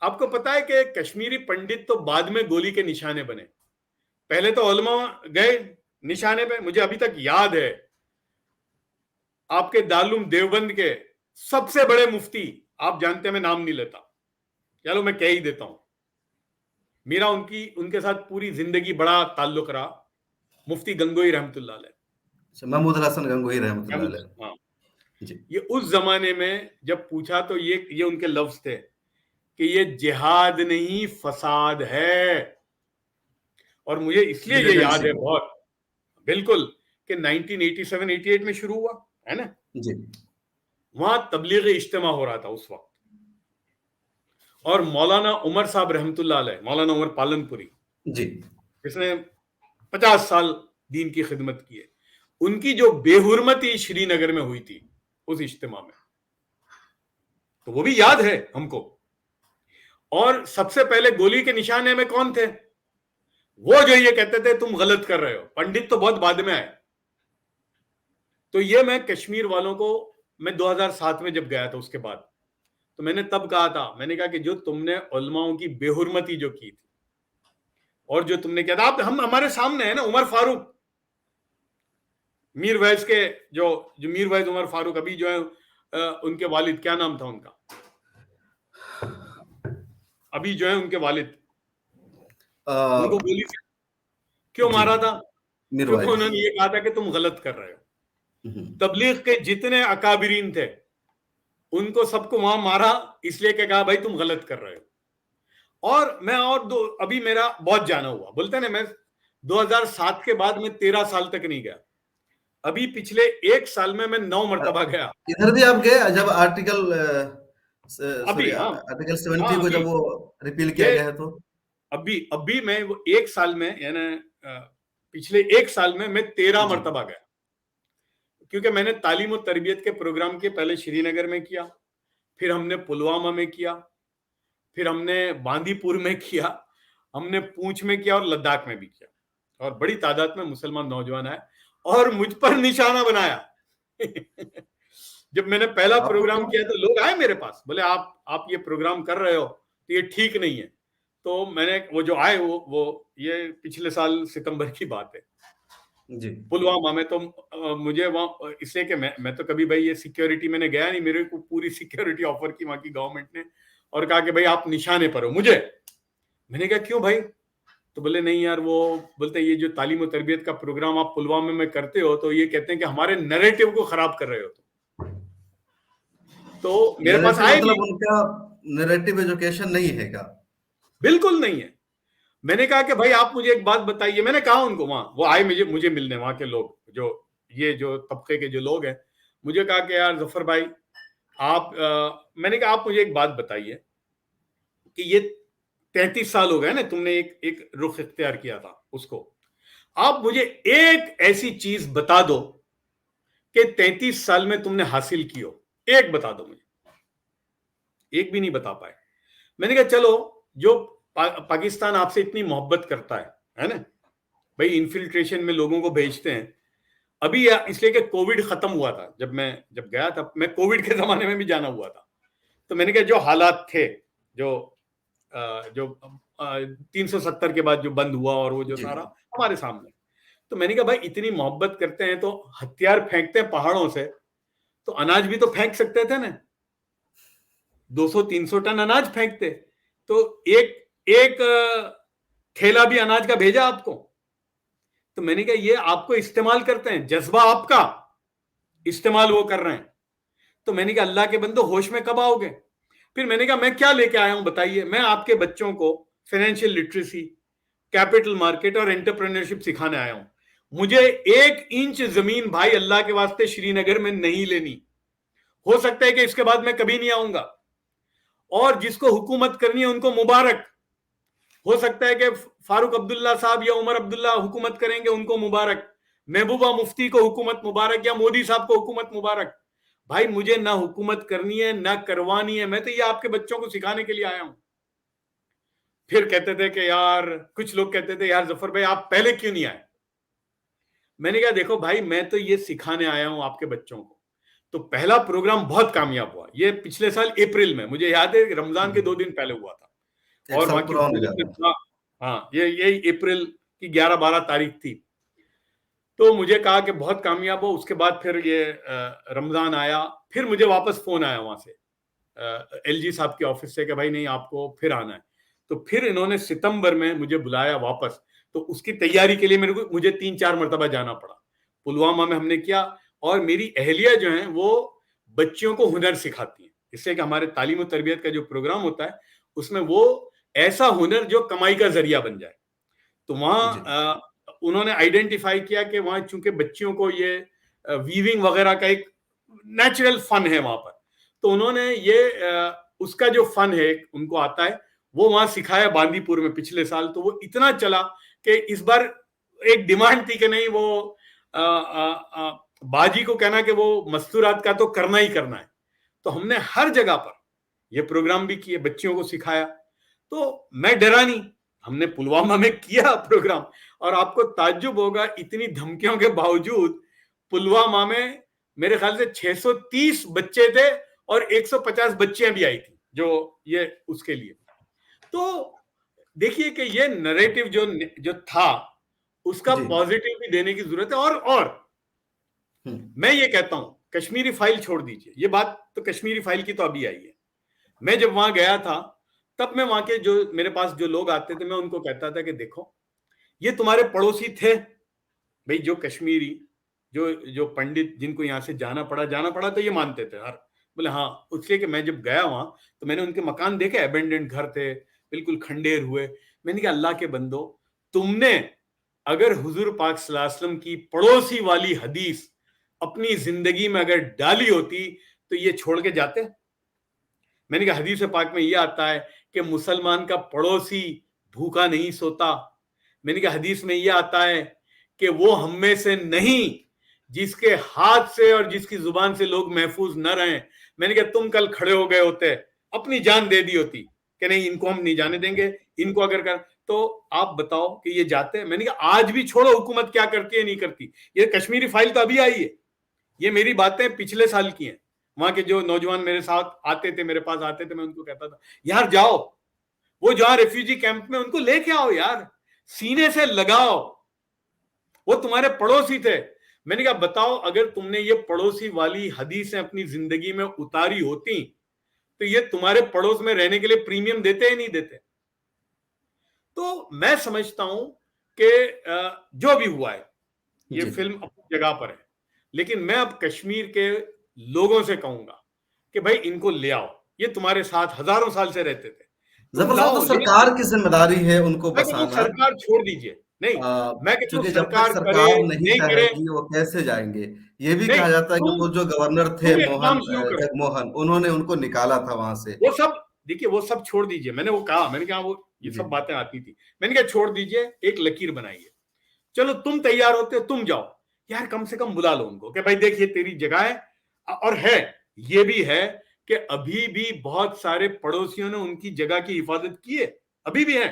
आपको पता है कि कश्मीरी पंडित तो बाद में गोली के निशाने बने, पहले तो उलमा गए निशाने पे। मुझे अभी तक याद है, आपके दारुल देवबंद के सबसे बड़े मुफ्ती, आप जानते हैं, मैं नाम नहीं लेता, चलो मैं कह ही देता हूं, मेरा उनके साथ पूरी जिंदगी बड़ा ताल्लुक रहा, मुफ्ती गंगोई रहमतुल्लाह अलैह। अच्छा, महमूद हसन गंगोही रहमतुल्लाह अलैह। हाँ, जी। ये उस जमाने में जब पूछा तो ये उनके लफ्ज थे कि ये जिहाद नहीं फसाद है। और मुझे इसलिए ये याद मिलिटेंसी। है बहुत, बिल्कुल, कि 1987-88 में शुरू हुआ है ना, जी। वहां तबलीग इज्तिमा हो रहा था उस वक्त, और मौलाना उमर साहब रहमतुल्लाह अलैह, मौलाना उमर पालनपुरी, जी। जिसने 50 साल दीन की खिदमत की है, उनकी जो बेहुरमती श्रीनगर में हुई थी उस इज्तिमा में, तो वो भी याद है हमको। और सबसे पहले गोली के निशाने में कौन थे? वो जो ये कहते थे तुम गलत कर रहे हो, पंडित तो बहुत बाद में आए। तो ये मैं कश्मीर वालों को, मैं 2007 में जब गया था उसके बाद, तो मैंने तब कहा था, मैंने कहा कि जो तुमने उलमाओं की बेहुरमती जो की थी, और जो तुमने किया था, आप हम हमारे सामने है ना, उमर फारूक, मीर वैस के जो मीर वैस उमर फारूक, अभी जो है उनके वालिद, क्या नाम था उनका? अभी जो है उनके वालिद, उनको अ, गोली से क्यों जी, मारा था? क्योंकि मीरवाइज। उन्होंने ये कहा था कि तुम गलत कर रहे हो। हुँ, तबलीग के जितने अकाबिरीन थे उनको सबको वहां मारा, इसलिए कि कहा भाई तुम गलत कर रहे हो। और मैं और दो अभी मेरा बहुत जाना हुआ, बोलते हैं ना, मैं 2007 के बाद मैं 13 साल तक नहीं गया। अभी पिछले 1 साल में मैं 9 अ, मरतबा गया। इधर भी आप गए जब आर्टिकल अभी सॉरी हाँ, आर्टिकल हाँ 70 को अभी जब वो रिपील किया ये गया है तो? अभी मैं वो 1 साल में, यानी पिछले 1 साल में मैं 13 जी, मरतबा गया। क्योंकि मैंने तालीम और तरबियत के प्रोग्राम के पहले श्रीनगर में किया, फिर हमने पुलवामा में किया, फिर हमने बांदीपुर में किया, हमने पूंछ में किया और लद्दाख में भी किया। और बड़ी तादाद में मुसलमान नौजवान आए और मुझ पर निशाना बनाया। जब मैंने पहला आपको प्रोग्राम क्यों? किया तो लोग आए मेरे पास, बोले आप ये प्रोग्राम कर रहे हो तो ये ठीक नहीं है। तो मैंने, वो जो आए वो ये पिछले साल सितंबर की बात है, जी, पुलवामा में। तो मुझे वहां इसलिए कि मैं तो कभी भाई ये सिक्योरिटी मैंने गया नहीं, मेरे को पूरी सिक्योरिटी ऑफर की वहां की गवर्नमेंट ने, और कहा कि भाई आप निशाने पर हो मुझे। मैंने कहा क्यों भाई? तो बोले नहीं यार, वो बोलते ये जो तालीम और तरबियत का प्रोग्राम आप पुलवामा में करते हो तो ये कहते हैं कि हमारे नैरेटिव को खराब कर रहे हो। तो मेरे पास नैरेटिव आए भी, मतलब उनका नैरेटिव एजुकेशन नहीं है क्या? बिल्कुल नहीं है। मैंने कहा कि भाई आप मुझे एक बात बताइए, मैंने कहा उनको, वहां वो आए मुझे मिलने, वहां के लोग जो ये जो तबके के जो लोग हैं, मुझे कहा कि यार जफर भाई आप मैंने कहा आप मुझे एक बात बताइए कि ये 33 साल हो गए ना तुमने एक एक रुख इख्तियार किया था उसको, आप मुझे एक ऐसी चीज बता दो कि 33 साल में तुमने हासिल की हो, एक बता दो मुझे। एक भी नहीं बता पाए। मैंने कहा चलो, जो पाकिस्तान आपसे इतनी मोहब्बत करता है ना भाई, इन्फिल्ट्रेशन में लोगों को भेजते हैं। अभी इसलिए कि कोविड खत्म हुआ था, जब गया था मैं, कोविड के जमाने में भी जाना हुआ था। तो मैंने कहा जो हालात थे, जो जो 370 के बाद जो बंद हुआ और वो जो जी, सारा हमारे सामने, तो मैंने कहा भाई इतनी मोहब्बत करते हैं तो हथियार फेंकते हैं पहाड़ों से, तो अनाज भी तो फेंक सकते थे ना, 200-300 टन अनाज फेंकते। तो एक एक थैला भी अनाज का भेजा आपको? तो मैंने कहा ये आपको इस्तेमाल करते हैं, जज्बा आपका इस्तेमाल वो कर रहे हैं। तो मैंने कहा अल्लाह के बंदो होश में कब आओगे? फिर मैंने कहा मैं क्या लेके आया हूं बताइए। मैं आपके बच्चों को फाइनेंशियल लिटरेसी, कैपिटल मार्केट और एंटरप्रेन्योरशिप सिखाने आया हूं। मुझे 1 इंच जमीन भाई अल्लाह के वास्ते श्रीनगर में नहीं लेनी। हो सकता है कि इसके बाद मैं कभी नहीं आऊंगा, और जिसको हुकूमत करनी है उनको मुबारक। हो सकता है कि फारूक अब्दुल्ला साहब या उमर अब्दुल्ला हुकूमत करेंगे, उनको मुबारक। महबूबा मुफ्ती को हुकूमत मुबारक, या मोदी साहब को हुकूमत मुबारक। भाई मुझे ना हुकूमत करनी है ना करवानी है, मैं तो ये आपके बच्चों को सिखाने के लिए आया हूं। फिर कहते थे कि यार, कुछ लोग कहते थे यार जफर भाई आप पहले क्यों नहीं आए? मैंने कहा देखो भाई, मैं तो ये सिखाने आया हूं आपके बच्चों को। तो पहला प्रोग्राम बहुत कामयाब हुआ, ये पिछले साल अप्रैल में, मुझे याद है रमजान के 2 दिन पहले हुआ था। 1 और साल वहां की पूरा होने जा हुकूमत ने रहा है। पूरा, हाँ ये अप्रैल की 11-12 तारीख थी। तो मुझे कहा कि बहुत कामयाब हो। उसके बाद फिर ये रमजान आया, फिर मुझे वापस फोन आया वहां से एलजी साहब के ऑफिस से कि भाई नहीं आपको फिर आना है। तो फिर इन्होंने सितंबर में मुझे बुलाया वापस। तो उसकी तैयारी के लिए मुझे 3-4 मरतबा जाना पड़ा। पुलवामा में हमने किया, और मेरी अहलिया जो है वो बच्चियों को हुनर सिखाती है, इससे कि हमारे तालीम और तरबियत का जो प्रोग्राम होता है उसमें वो ऐसा हुनर जो कमाई का जरिया बन जाए। तो जी, वहां उन्होंने आइडेंटिफाई किया कि वहां चूंकि बच्चियों को ये वीविंग वगैरह का एक नेचुरल फन है वहां पर, तो उन्होंने ये उसका जो फन है उनको आता है, वो वहां सिखाया बांदीपुर में पिछले साल। तो वो इतना चला कि इस बार एक डिमांड थी कि नहीं, वो बाजी को कहना कि वो मस्तूरात का तो करना ही करना है। तो हमने हर जगह पर ये प्रोग्राम भी किए, बच्चियों को सिखाया। तो मैं डरा नहीं, हमने पुलवामा में किया प्रोग्राम, और आपको ताज्जुब होगा इतनी धमकियों के बावजूद पुलवामा में मेरे ख्याल से 630 बच्चे थे और 150 बच्चियां भी आई थी जो ये उसके लिए। तो देखिए कि ये नैरेटिव जो जो था उसका जी। पॉजिटिव भी देने की जरूरत है। और हुँ, मैं ये कहता हूं, कश्मीरी फाइल छोड़ दीजिए, ये बात तो कश्मीरी फाइल की तो अभी आई है। मैं जब वहां गया था तब मैं वहां के जो मेरे पास जो लोग आते थे, मैं उनको कहता था कि देखो, ये तुम्हारे पड़ोसी थे भाई, जो कश्मीरी, जो जो पंडित जिनको यहाँ से जाना पड़ा तो ये मानते थे हर। बोले हाँ, उसलिए कि मैं जब गया वहां तो मैंने उनके मकान देखे, अबेंडेंट घर थे, बिल्कुल खंडेर हुए। मैंने कहा अल्लाह के बंदो, तुमने अगर हुजूर पाक सल्लल्लाहु अलैहि वसल्लम की पड़ोसी वाली हदीस अपनी जिंदगी में अगर डाली होती तो ये छोड़ के जाते। मैंने कहा हदीस पाक में यह आता है कि मुसलमान का पड़ोसी भूखा नहीं सोता। मैंने कहा हदीस में यह आता है कि वो हम में से नहीं जिसके हाथ से और जिसकी जुबान से लोग महफूज न रहें। मैंने कहा तुम कल खड़े हो गए होते, अपनी जान दे दी होती कि नहीं इनको हम नहीं जाने देंगे, इनको अगर कर तो आप बताओ कि ये जाते हैं। मैंने कहा आज भी छोड़ो हुकूमत क्या करती है नहीं करती, ये कश्मीरी फाइल तो अभी आई है, ये मेरी बातें पिछले साल की हैं। वहां के जो नौजवान मेरे साथ आते थे, मेरे पास आते थे, मैं उनको कहता था यार जाओ, वो जहां रेफ्यूजी कैंप में उनको लेके आओ यार, सीने से लगाओ, वो तुम्हारे पड़ोसी थे। मैंने कहा बताओ, अगर तुमने ये पड़ोसी वाली हदीसें अपनी जिंदगी में उतारी होती तो ये तुम्हारे पड़ोस में रहने के लिए प्रीमियम देते ही नहीं देते। तो मैं समझता हूं कि जो भी हुआ है ये जी। फिल्म अपनी जगह पर है, लेकिन मैं अब कश्मीर के लोगों से कहूंगा कि भाई इनको ले आओ, ये तुम्हारे साथ हजारों साल से रहते थे, तुम जफर साहब, तो लाओ ले आओ। सरकार की जिम्मेदारी है उनको मैं कहता हूं बसाना। सरकार छोड़ दीजिए, नहीं, मैं कहता हूं क्योंकि जब तक सरकार करे सरकार नहीं नहीं करे, चाहेगी वो कैसे जाएंगे। ये भी नहीं, कहा जाता है कि वो जो गवर्नर थे तुम मोहन इकदाम शुरू करो। जगमोहन, उन्होंने उनको निकाला था वहां से। वो सब देखिए, वो सब छोड़ दीजिए, मैंने वो कहा, मैंने कहा वो ये जी। सब बातें आती थी, मैंने कहा छोड़ दीजिए, एक लकीर बनाइए, चलो तुम तैयार होते हो तुम जाओ यार, कम से कम बुला लो उनको कि भाई देखिए तेरी जगह है। और है, ये भी है कि अभी भी बहुत सारे पड़ोसियों ने उनकी जगह की हिफाजत की है, अभी भी है।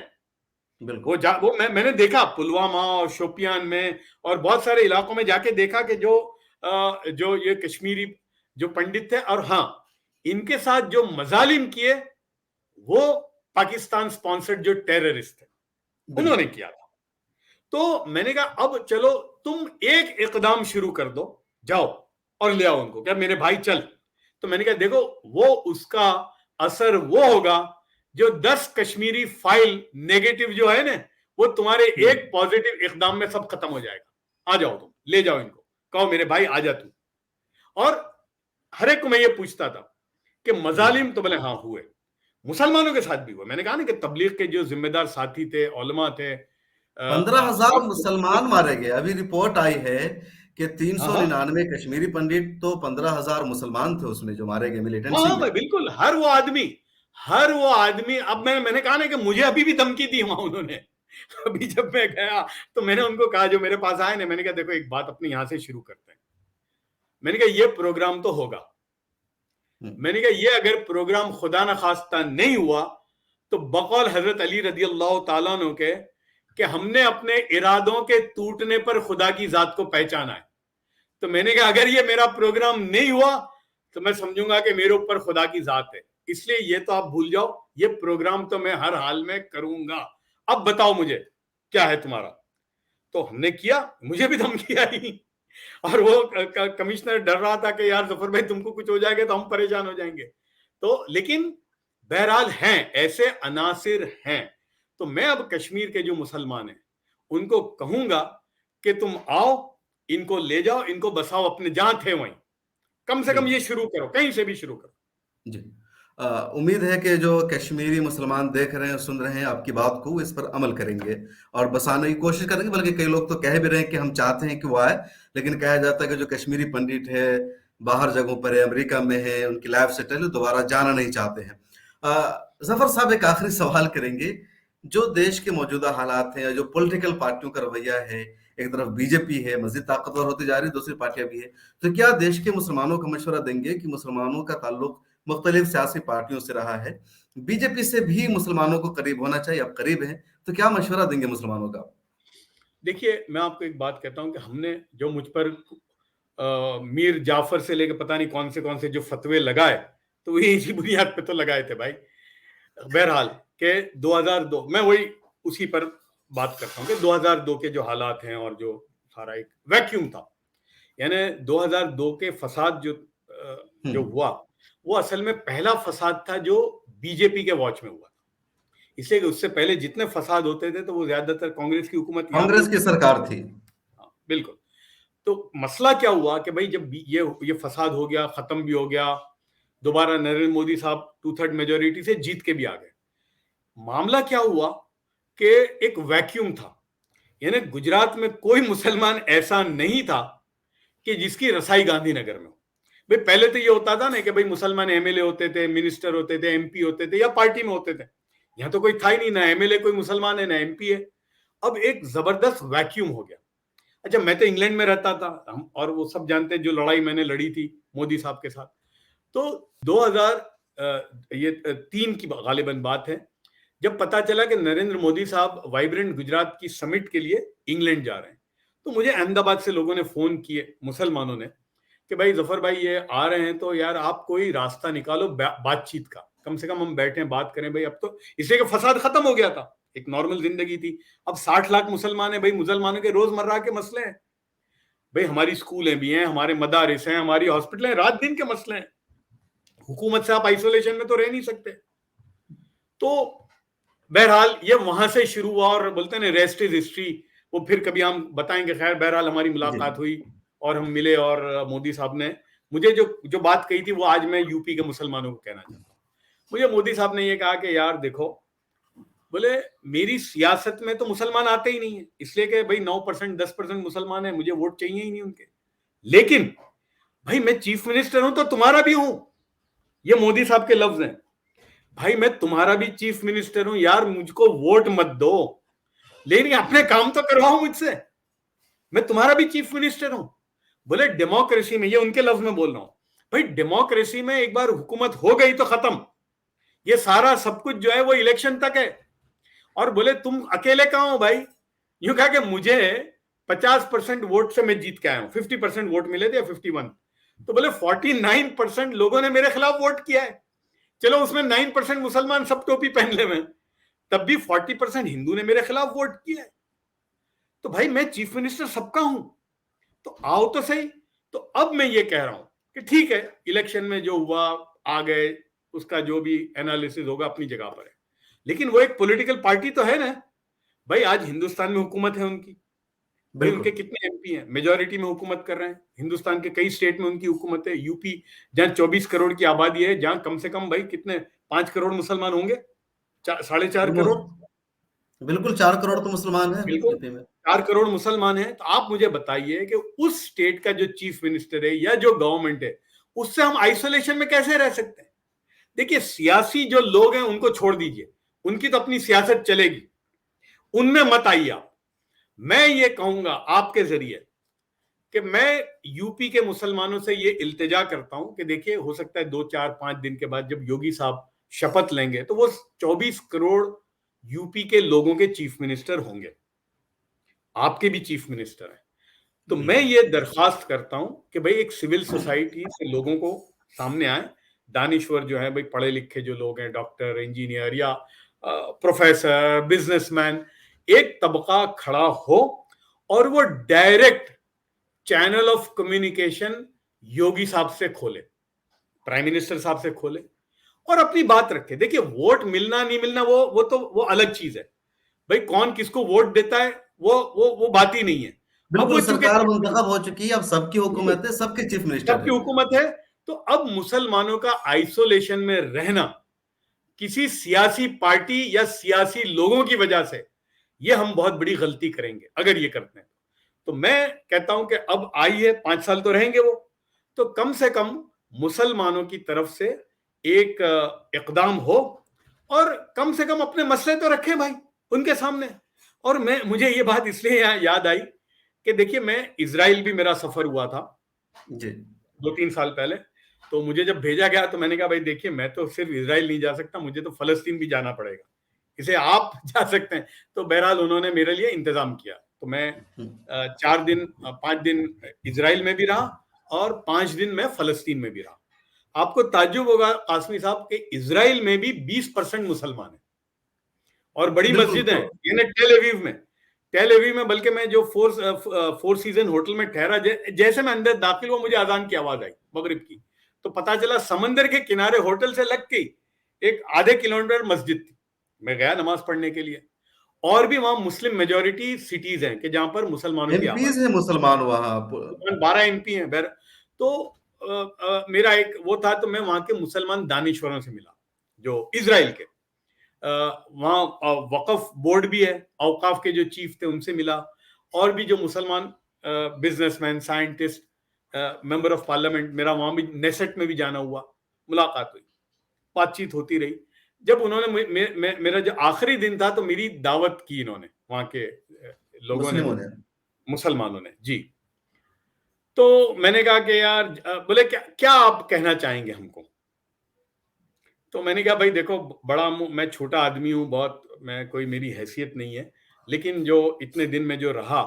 बिल्कुल। वो मैंने देखा पुलवामा और शोपियान में और बहुत सारे इलाकों में जाके देखा कि जो ये कश्मीरी जो पंडित थे, और हाँ, इनके साथ जो मजालिम किए वो पाकिस्तान स्पॉन्सर्ड जो टेररिस्ट थे उन्होंने बिल्कुल। किया था। तो मैंने कहा अब चलो तुम एक इकदाम शुरू कर दो, जाओ और ले आओ उनको, क्या मेरे भाई चल। तो मैंने कहा देखो, वो उसका असर वो होगा जो 10 कश्मीरी फाइल नेगेटिव जो है ना, वो तुम्हारे एक पॉजिटिव इकदाम में सब खत्म हो जाएगा। आ जाओ तुम, ले जाओ इनको, कहो मेरे भाई आ जा तू। और हर एक को मैं ये पूछता था कि मजालिम तो बोले हाँ हुए, मुसलमानों के साथ भी हुआ। मैंने कहा ना कि तबलीग के जो जिम्मेदार साथी थे, उलमा थे, 15,000 और मुसलमान मारे गए। अभी रिपोर्ट आई है कि तीन हाँ सौ हाँ निन्यानवे कश्मीरी पंडित, तो 15,000 मुसलमान थे उसमें जो मारे गए मिलिटेंसी हाँ में। भाई बिल्कुल, हर वो आदमी। अब मैंने कहा ना कि मुझे अभी भी धमकी दी वहां उन्होंने। अभी जब मैं गया तो मैंने उनको कहा, जो मेरे पास आए ना, मैंने कहा देखो एक बात अपने यहां से शुरू करते हैं। मैंने कहा ये प्रोग्राम तो होगा, हम्म। मैंने कहा ये अगर प्रोग्राम खुदा न खास्ता नहीं हुआ तो बकौल हजरत अली रदी अल्लाह तआला अन्हु के कि हमने अपने इरादों के टूटने पर खुदा की जात को पहचाना है। तो मैंने कहा अगर ये मेरा प्रोग्राम नहीं हुआ तो मैं समझूंगा कि मेरे ऊपर खुदा की जात है। इसलिए ये तो आप भूल जाओ, ये प्रोग्राम तो मैं हर हाल में करूंगा। अब बताओ मुझे क्या है तुम्हारा। तो हमने किया, मुझे भी धमकी आई। और वो कमिश्नर डर रहा था कि यार जफर भाई तुमको कुछ हो जाएगा तो हम परेशान हो जाएंगे। तो लेकिन बहरहाल हैं ऐसे अनासिर हैं। तो मैं अब कश्मीर के जो मुसलमान हैं उनको कहूंगा कि तुम आओ, इनको ले जाओ, इनको बसाओ, अपने जहां थे वहीं, कम से कम ये बिल्कुल। शुरू करो, कहीं से भी शुरू करो। जी। उम्मीद है कि जो कश्मीरी मुसलमान देख रहे हैं, सुन रहे हैं आपकी बात को, इस पर अमल करेंगे और बसाने की कोशिश करेंगे। बल्कि कई लोग तो कह भी रहे हैं कि हम चाहते हैं कि वो आए, लेकिन कहा जाता है कि जो कश्मीरी पंडित है बाहर जगहों पर है, अमेरिका में है, उनकी लाइफ सेटल है, दोबारा जाना नहीं चाहते हैं। जफर साहब, एक आखिरी सवाल करेंगे। जो देश के मौजूदा हालात हैं, जो पॉलिटिकल पार्टियों का रवैया है, एक तरफ बीजेपी है मजीद ताकतवर होती जा रही है, दूसरी पार्टियां भी है, तो क्या देश के मुसलमानों को मशवरा देंगे कि मुसलमानों का ताल्लुक मुख्तलिफ सियासी पार्टियों से रहा है, बीजेपी से भी मुसलमानों को करीब होना चाहिए, अब करीब है, तो क्या मशवरा देंगे मुसलमानों का? देखिए मैं आपको एक बात कहता हूं कि हमने जो मुझ पर मीर जाफर से लेकर पता नहीं कौन से जो फतवे लगाए, तो वही इसी बुनियाद पे तो लगाए थे भाई। बहरहाल के 2002, मैं वही उसी पर बात करता हूँ कि 2002 के जो हालात हैं और जो सारा एक वैक्यूम था, यानी 2002 के फसाद जो हम्म। हुआ, वो असल में पहला फसाद था जो बीजेपी के वॉच में हुआ। इसलिए कि उससे पहले जितने फसाद होते थे तो वो ज्यादातर कांग्रेस की हुकूमत यहाँ पे कांग्रेस की सरकार थी। बिल्कुल। तो मसला क्या हुआ कि भाई जब ये फसाद हो गया, खत्म भी हो गया, दोबारा नरेंद्र मोदी साहब 2/3 मेजोरिटी से जीत के भी आ गए। मामला क्या हुआ कि एक वैक्यूम था, यानी गुजरात में कोई मुसलमान ऐसा नहीं था कि जिसकी रसाई गांधीनगर में हो। भाई पहले तो ये होता था ना कि भाई मुसलमान एमएलए होते थे, मिनिस्टर होते थे, एमपी होते थे या पार्टी में होते थे। यहां तो कोई था ही नहीं, ना एमएलए कोई मुसलमान है ना एमपी है। अब एक जबरदस्त वैक्यूम हो गया। अच्छा, मैं तो इंग्लैंड में रहता था, हम और वो सब जानते हैं जो लड़ाई मैंने लड़ी थी मोदी साहब के साथ। तो 2003 की गालिबन बात है, जब पता चला कि नरेंद्र मोदी साहब वाइब्रेंट गुजरात की समिट के लिए इंग्लैंड जा रहे हैं, तो मुझे अहमदाबाद से लोगों ने फोन किए, मुसलमानों ने, कि भाई जफर भाई ये आ रहे हैं तो यार आप कोई रास्ता निकालो बातचीत का, कम से कम हम बैठे बात करें भाई। अब तो इसलिए कि फसाद खत्म हो गया था, एक नॉर्मल जिंदगी थी। अब 60 लाख मुसलमान है भाई, मुसलमानों के रोजमर्रा के मसले हैं भाई, हमारी स्कूलें भी हैं, हमारे मदारिस हैं, हमारी हॉस्पिटल हैं, रात दिन के मसले हैं। हुकूमत से आप आइसोलेशन में तो रह नहीं सकते। तो बहरहाल ये वहां से शुरू हुआ, और बोलते हैं रेस्ट इज हिस्ट्री, वो फिर कभी हम बताएंगे। खैर बहरहाल हमारी मुलाकात हुई और हम मिले, और मोदी साहब ने मुझे जो जो बात कही थी वो आज मैं यूपी के मुसलमानों को कहना चाहता हूँ। मुझे मोदी साहब ने ये कहा कि यार देखो, बोले मेरी सियासत में तो मुसलमान आते ही नहीं है, इसलिए कि भाई 9% 10% मुसलमान है, मुझे वोट चाहिए ही नहीं उनके। लेकिन भाई मैं चीफ मिनिस्टर हूं तो तुम्हारा भी हूं, ये मोदी साहब के लफ्ज हैं। भाई मैं तुम्हारा भी चीफ मिनिस्टर हूं यार, मुझको वोट मत दो, लेकिन अपने काम तो करवाओ मुझसे, मैं तुम्हारा भी चीफ मिनिस्टर हूं। बोले डेमोक्रेसी में, ये उनके लफ्ज में बोल रहा हूं, भाई डेमोक्रेसी में एक बार हुकूमत हो गई तो खत्म, ये सारा सब कुछ जो है वो इलेक्शन तक है। और बोले तुम अकेले कहां हो भाई, यूं कहा कि मुझे 50% वोट से मैं जीत के आया हूं, 50% वोट मिले थे, 51। तो बोले 49% लोगों ने मेरे खिलाफ वोट किया है। चलो उसमें 9% मुसलमान सब टोपी पहन ले में, तब भी 40% हिंदू ने मेरे खिलाफ वोट किया है। तो भाई मैं चीफ मिनिस्टर सबका हूं, तो आओ तो सही। तो अब मैं ये कह रहा हूं कि ठीक है, इलेक्शन में जो हुआ आ गए, उसका जो भी एनालिसिस होगा अपनी जगह पर है, लेकिन वो एक पॉलिटिकल पार्टी तो है ना भाई। आज हिंदुस्तान में हुकूमत है उनकी, भाई उनके कितने एमपी हैं, मेजोरिटी में हुकूमत कर रहे हैं, हिंदुस्तान के कई स्टेट में उनकी हुकूमत है। यूपी जहां 24 करोड़ की आबादी है, जहां कम से कम भाई कितने 5 करोड़ मुसलमान होंगे, 4.5 करोड़, बिल्कुल 4 करोड़ तो मुसलमान है बिल्कुल यूपी में। 4 करोड़ मुसलमान हैं। तो आप मुझे बताइए कि उस स्टेट का जो चीफ मिनिस्टर है या जो गवर्नमेंट है, उससे हम आइसोलेशन में कैसे रह सकते हैं। देखिए सियासी जो लोग हैं उनको छोड़ दीजिए, उनकी तो अपनी सियासत चलेगी, उनमें मत आइए आप। मैं ये कहूंगा आपके जरिए कि मैं यूपी के मुसलमानों से ये इल्तिजा करता हूं कि देखिए हो सकता है 2 4 5 दिन के बाद जब योगी साहब शपथ लेंगे तो वो 24 करोड़ यूपी के लोगों के चीफ मिनिस्टर होंगे, आपके भी चीफ मिनिस्टर हैं। तो मैं ये दरखास्त करता हूं कि भाई एक सिविल सोसाइटी से लोगों को सामने आए, दानिश्वर जो है भाई, पढ़े लिखे जो लोग हैं, डॉक्टर, इंजीनियर या प्रोफेसर, बिजनेसमैन, एक तबका खड़ा हो और वो डायरेक्ट चैनल ऑफ कम्युनिकेशन योगी साहब से खोले, प्राइम मिनिस्टर साहब से खोले और अपनी बात रखे। देखिए वोट मिलना नहीं मिलना वो अलग चीज है भाई, कौन किसको वोट देता है वो बात ही नहीं है। अब वो बिल्कुल, चूंकि सरकार मुंतखब हो चुकी है, अब सबकी हुकूमत है, सबके चीफ मिनिस्टर सबकी हैं। हुकूमत है, तो अब मुसलमानों का आइसोलेशन में रहना किसी सियासी पार्टी या सियासी लोगों की वजह से, ये हम बहुत बड़ी गलती करेंगे अगर ये करते हैं। तो मैं कहता हूं कि अब आई है, 5 साल तो रहेंगे वो, तो कम से कम मुसलमानों की तरफ से एक इकदाम हो, और कम से कम अपने मसले तो रखें भाई उनके सामने। और मुझे ये बात इसलिए याद आई कि देखिए मैं इजराइल भी मेरा सफर हुआ था जी 2 3 साल पहले। तो मुझे जब भेजा गया तो मैंने कहा भाई देखिए मैं तो सिर्फ इजराइल नहीं जा सकता, मुझे तो फलस्तीन भी जाना पड़ेगा, इसे आप जा सकते हैं। तो बहरहाल उन्होंने मेरे लिए इंतजाम किया, तो मैं 4 दिन 5 दिन इजराइल में भी रहा और 5 दिन मैं फलस्तीन में भी रहा। आपको ताज्जुब होगा कासमी साहब के इजराइल में भी 20% मुसलमान है और बड़ी बिल्कुल। मस्जिद है, यानी टेल अवीव में बल्कि मैं जो फोर सीजन होटल में ठहरा, जैसे मैं अंदर दाखिल हुआ मुझे अजान की आवाज आई मगरिब की, तो पता चला समंदर के किनारे होटल से लग के एक आधे किलोमीटर मस्जिद थी, मैं गया नमाज पढ़ने के लिए, और भी वहां मुस्लिम मेजोरिटी सिटीज हैं कि जहां पर मुसलमानों की एमपीज आबादी, है मुसलमान वहां। 12 MP हैं। तो मेरा एक वो था, तो मैं वहां के मुसलमान दानिश्वरों से मिला जो इजराइल के, वहाँ वक़फ़ बोर्ड भी है, औकाफ के जो चीफ थे उनसे मिला, और भी जो मुसलमान businessman, scientist, member of parliament, मेरा वहां भी नेसेट में भी जाना हुआ, मुलाकात हुई, बातचीत होती रही। जब उन्होंने मेरा जो आखिरी दिन था, तो मेरी दावत की इन्होंने, वहां के लोगों ने, मुस्लिमों ने। मुसलमानों ने जी। तो मैंने कहा कि यार, बोले क्या क्या आप कहना चाहेंगे हमको? तो मैंने कहा भाई देखो, बड़ा मैं छोटा आदमी हूं बहुत, मैं कोई, मेरी हैसियत नहीं है, लेकिन जो इतने दिन में जो रहा,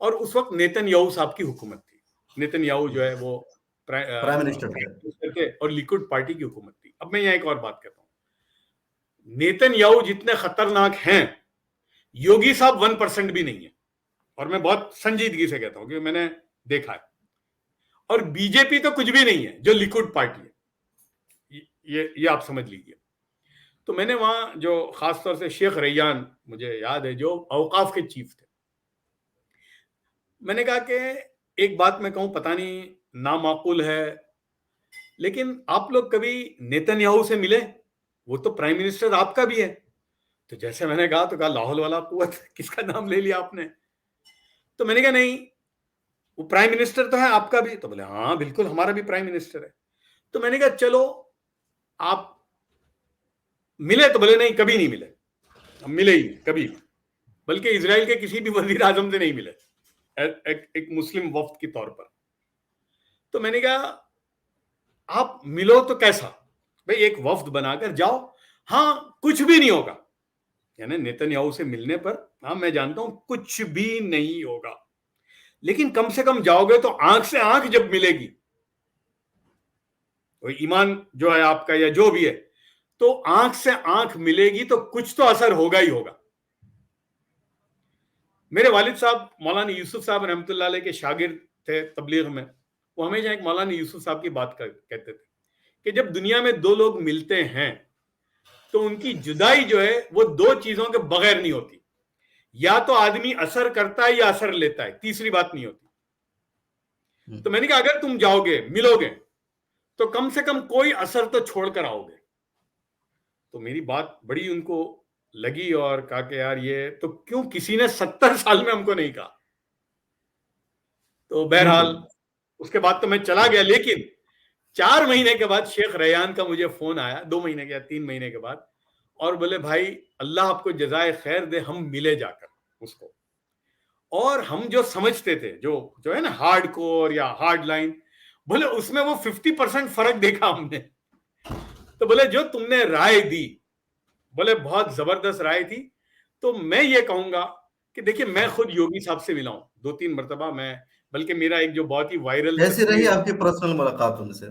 और उस वक्त नेतन्याहू साहब की हुकूमत थी, नेतन्याहू जो है वो प्राइम मिनिस्टर प्राइम थे। मिनिस्टर थे, और लिकुड पार्टी की हुकूमत थी। अब मैं यहाँ एक और बात कहता हूँ, नेतन्याहू जितने खतरनाक हैं, योगी साहब 1% भी नहीं है, और मैं बहुत संजीदगी से कहता हूँ कि मैंने देखा है। और बीजेपी तो कुछ भी नहीं है जो लिकुड पार्टी है, ये आप समझ लीजिए। तो मैंने वहां जो खासतौर से शेख रैयान, मुझे याद है, जो औकाफ के चीफ थे, मैंने कहा कि एक बात मैं कहूं, पता नहीं नामाकुल है, लेकिन आप लोग कभी नेतन्याहू से मिले? वो तो प्राइम मिनिस्टर आपका भी है। तो जैसे मैंने कहा, तो कहा लाहौल वाला कुवत, किसका नाम ले लिया आपने? तो मैंने कहा नहीं, वो प्राइम मिनिस्टर तो है आपका भी। तो बोले हाँ बिल्कुल, हमारा भी प्राइम मिनिस्टर है। तो मैंने कहा चलो आप मिले? तो बोले नहीं, कभी नहीं मिले, हम मिले ही नहीं कभी, बल्कि इसराइल के किसी भी वजीर आजम से नहीं मिले, एक मुस्लिम वफ्द के तौर पर। तो मैंने कहा आप मिलो तो कैसा भाई, एक वफ्द बनाकर जाओ, हाँ कुछ भी नहीं होगा, यानी नेतन्याहू से मिलने पर, हाँ मैं जानता हूं कुछ भी नहीं होगा, लेकिन कम से कम जाओगे तो आंख से आंख जब मिलेगी, तो ईमान जो है आपका या जो भी है, तो आंख से आंख मिलेगी तो कुछ तो असर होगा ही होगा। मेरे वालिद साहब मौलाना यूसुफ साहब रहमतुल्लाह अलैह के शागिर्द थे तबलीग में। वो हमेशा एक मौलाना यूसुफ साहब की बात कहते थे कि जब दुनिया में दो लोग मिलते हैं, तो उनकी जुदाई जो है वो दो चीजों के बगैर नहीं होती, या तो आदमी असर करता है या असर लेता है, तीसरी बात नहीं होती। तो मैंने कहा अगर तुम जाओगे मिलोगे, तो कम से कम कोई असर तो छोड़ कर आओगे। तो मेरी बात बड़ी उनको लगी, और कहा कि यार ये तो क्यों किसी ने 70 साल में हमको नहीं कहा। तो बहरहाल बिल्कुल। उसके बाद तो मैं चला गया, लेकिन 4 महीने के बाद शेख रैयान का मुझे फोन आया, 2 महीने के या 3 महीने के बाद, और बोले भाई अल्लाह आपको जजाए खैर दे, हम मिले जाकर उसको, और हम जो समझते थे, जो जो है ना हार्ड कोर या हार्ड लाइन, बोले उसमें वो 50% फर्क देखा हमने। तो बोले जो तुमने राय दी, बोले बहुत जबरदस्त राय थी। तो मैं ये कहूंगा कि देखिए, मैं खुद योगी साहब से मिला हूं 2-3 मरतबा, मैं, बल्कि मेरा एक जो बहुत ही वायरल कैसी रही तस्वीर, आपकी पर्सनल मुलाकात उनसे?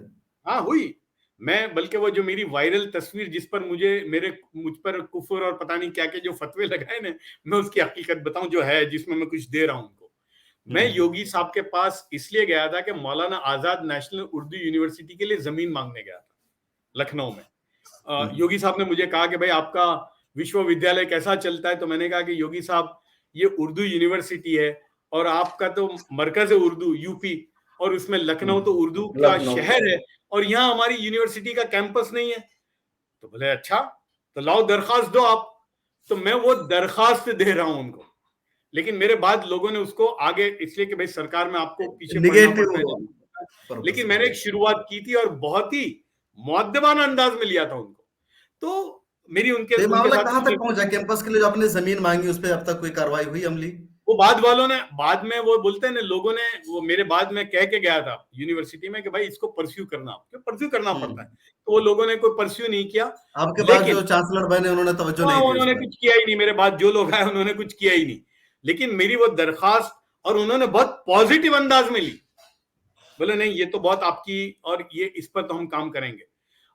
हाँ हुई, मैं बल्कि वो जो मेरी वायरल तस्वीर जिस पर मुझ पर कुफर और पता नहीं क्या क्या जो फतवे लगाए ना, मैं उसकी हकीकत बताऊं जो है, जिसमें मैं कुछ दे रहा हूं उनको। मैं योगी साहब के पास इसलिए गया था कि मौलाना आजाद नेशनल उर्दू यूनिवर्सिटी के लिए जमीन मांगने गया था लखनऊ में। योगी साहब ने मुझे कहा कि भाई आपका विश्वविद्यालय कैसा चलता है? तो मैंने कहा कि योगी साहब ये उर्दू यूनिवर्सिटी है, और आपका तो मरकज है उर्दू यूपी, और उसमें लखनऊ तो उर्दू का लखनऊ। शहर है, और यहाँ हमारी यूनिवर्सिटी का कैंपस नहीं है। तो बोले अच्छा, तो लाओ दरखास्त दो आप। तो मैं वो दरखास्त दे रहा हूं उनको, लेकिन मेरे बाद लोगों ने उसको आगे, इसलिए कि भाई सरकार में आपको पीछे पड़ना निगेटिव पड़ता है, जाना पड़ता है, पर्पस लेकिन से मैंने लिया। एक शुरुआत की थी और बहुत ही मुअद्दबाना अंदाज में लिया था उनको। तो मेरी उनके तो ये उनके मामला साथ कहाँ तक पहुंचा? कैंपस के लिए जो आपने जमीन मांगी उस पर अब तक कोई कार्रवाई हुई अमली? वो बाद वालों ने, बाद में वो बोलते हैं ना, लोगों ने, वो मेरे बाद में कह के गया था यूनिवर्सिटी में कि भाई इसको परस्यू करना, क्यों परस्यू करना पड़ता है, तो वो लोगों ने कोई परस्यू नहीं किया। आपके बाद जो लेकिन चांसलर बने उन्होंने तवज्जो हाँ, नहीं दी उस उन्होंने पर। कुछ किया ही नहीं, मेरे बाद जो लोग आए उन्होंने कुछ किया ही नहीं। लेकिन मेरी वो दरखास्त, और उन्होंने बहुत पॉजिटिव अंदाज में ली, बोले नहीं ये तो बहुत आपकी, और ये इस पर तो हम काम करेंगे।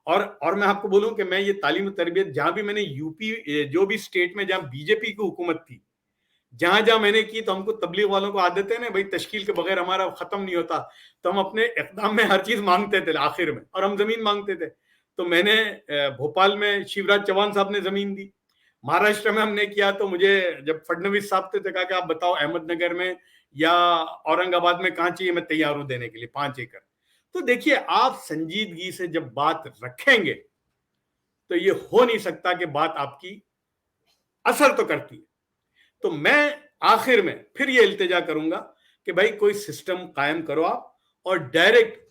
और मैं आपको बोलूं कि मैं ये तालीम तरबियत, जहां भी मैंने यूपी, जो भी स्टेट में जहां बीजेपी की हुकूमत थी, जहां जहां मैंने की, तो हमको तबलीग वालों को आदत है ना भाई, तश्कील के बगैर हमारा खत्म नहीं होता, तो हम अपने इक़दाम में हर चीज मांगते थे आखिर में, और हम जमीन मांगते थे। तो मैंने भोपाल में शिवराज चौहान साहब ने जमीन दी, महाराष्ट्र में हमने किया तो मुझे जब फडणवीस साहब थे तो कहा कि आप बताओ अहमदनगर में या औरंगाबाद में कहाँ चाहिए, मैं तैयार हूं देने के लिए 5 एकड़। तो देखिए, आप संजीदगी से जब बात रखेंगे तो ये हो नहीं सकता कि बात आपकी असर तो करती है। तो मैं आखिर में फिर ये इल्तिजा करूंगा कि भाई कोई सिस्टम कायम करो आप, और डायरेक्ट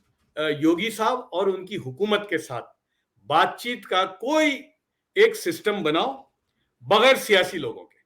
योगी साहब और उनकी हुकूमत के साथ बातचीत का कोई एक सिस्टम बनाओ, बगैर सियासी लोगों के,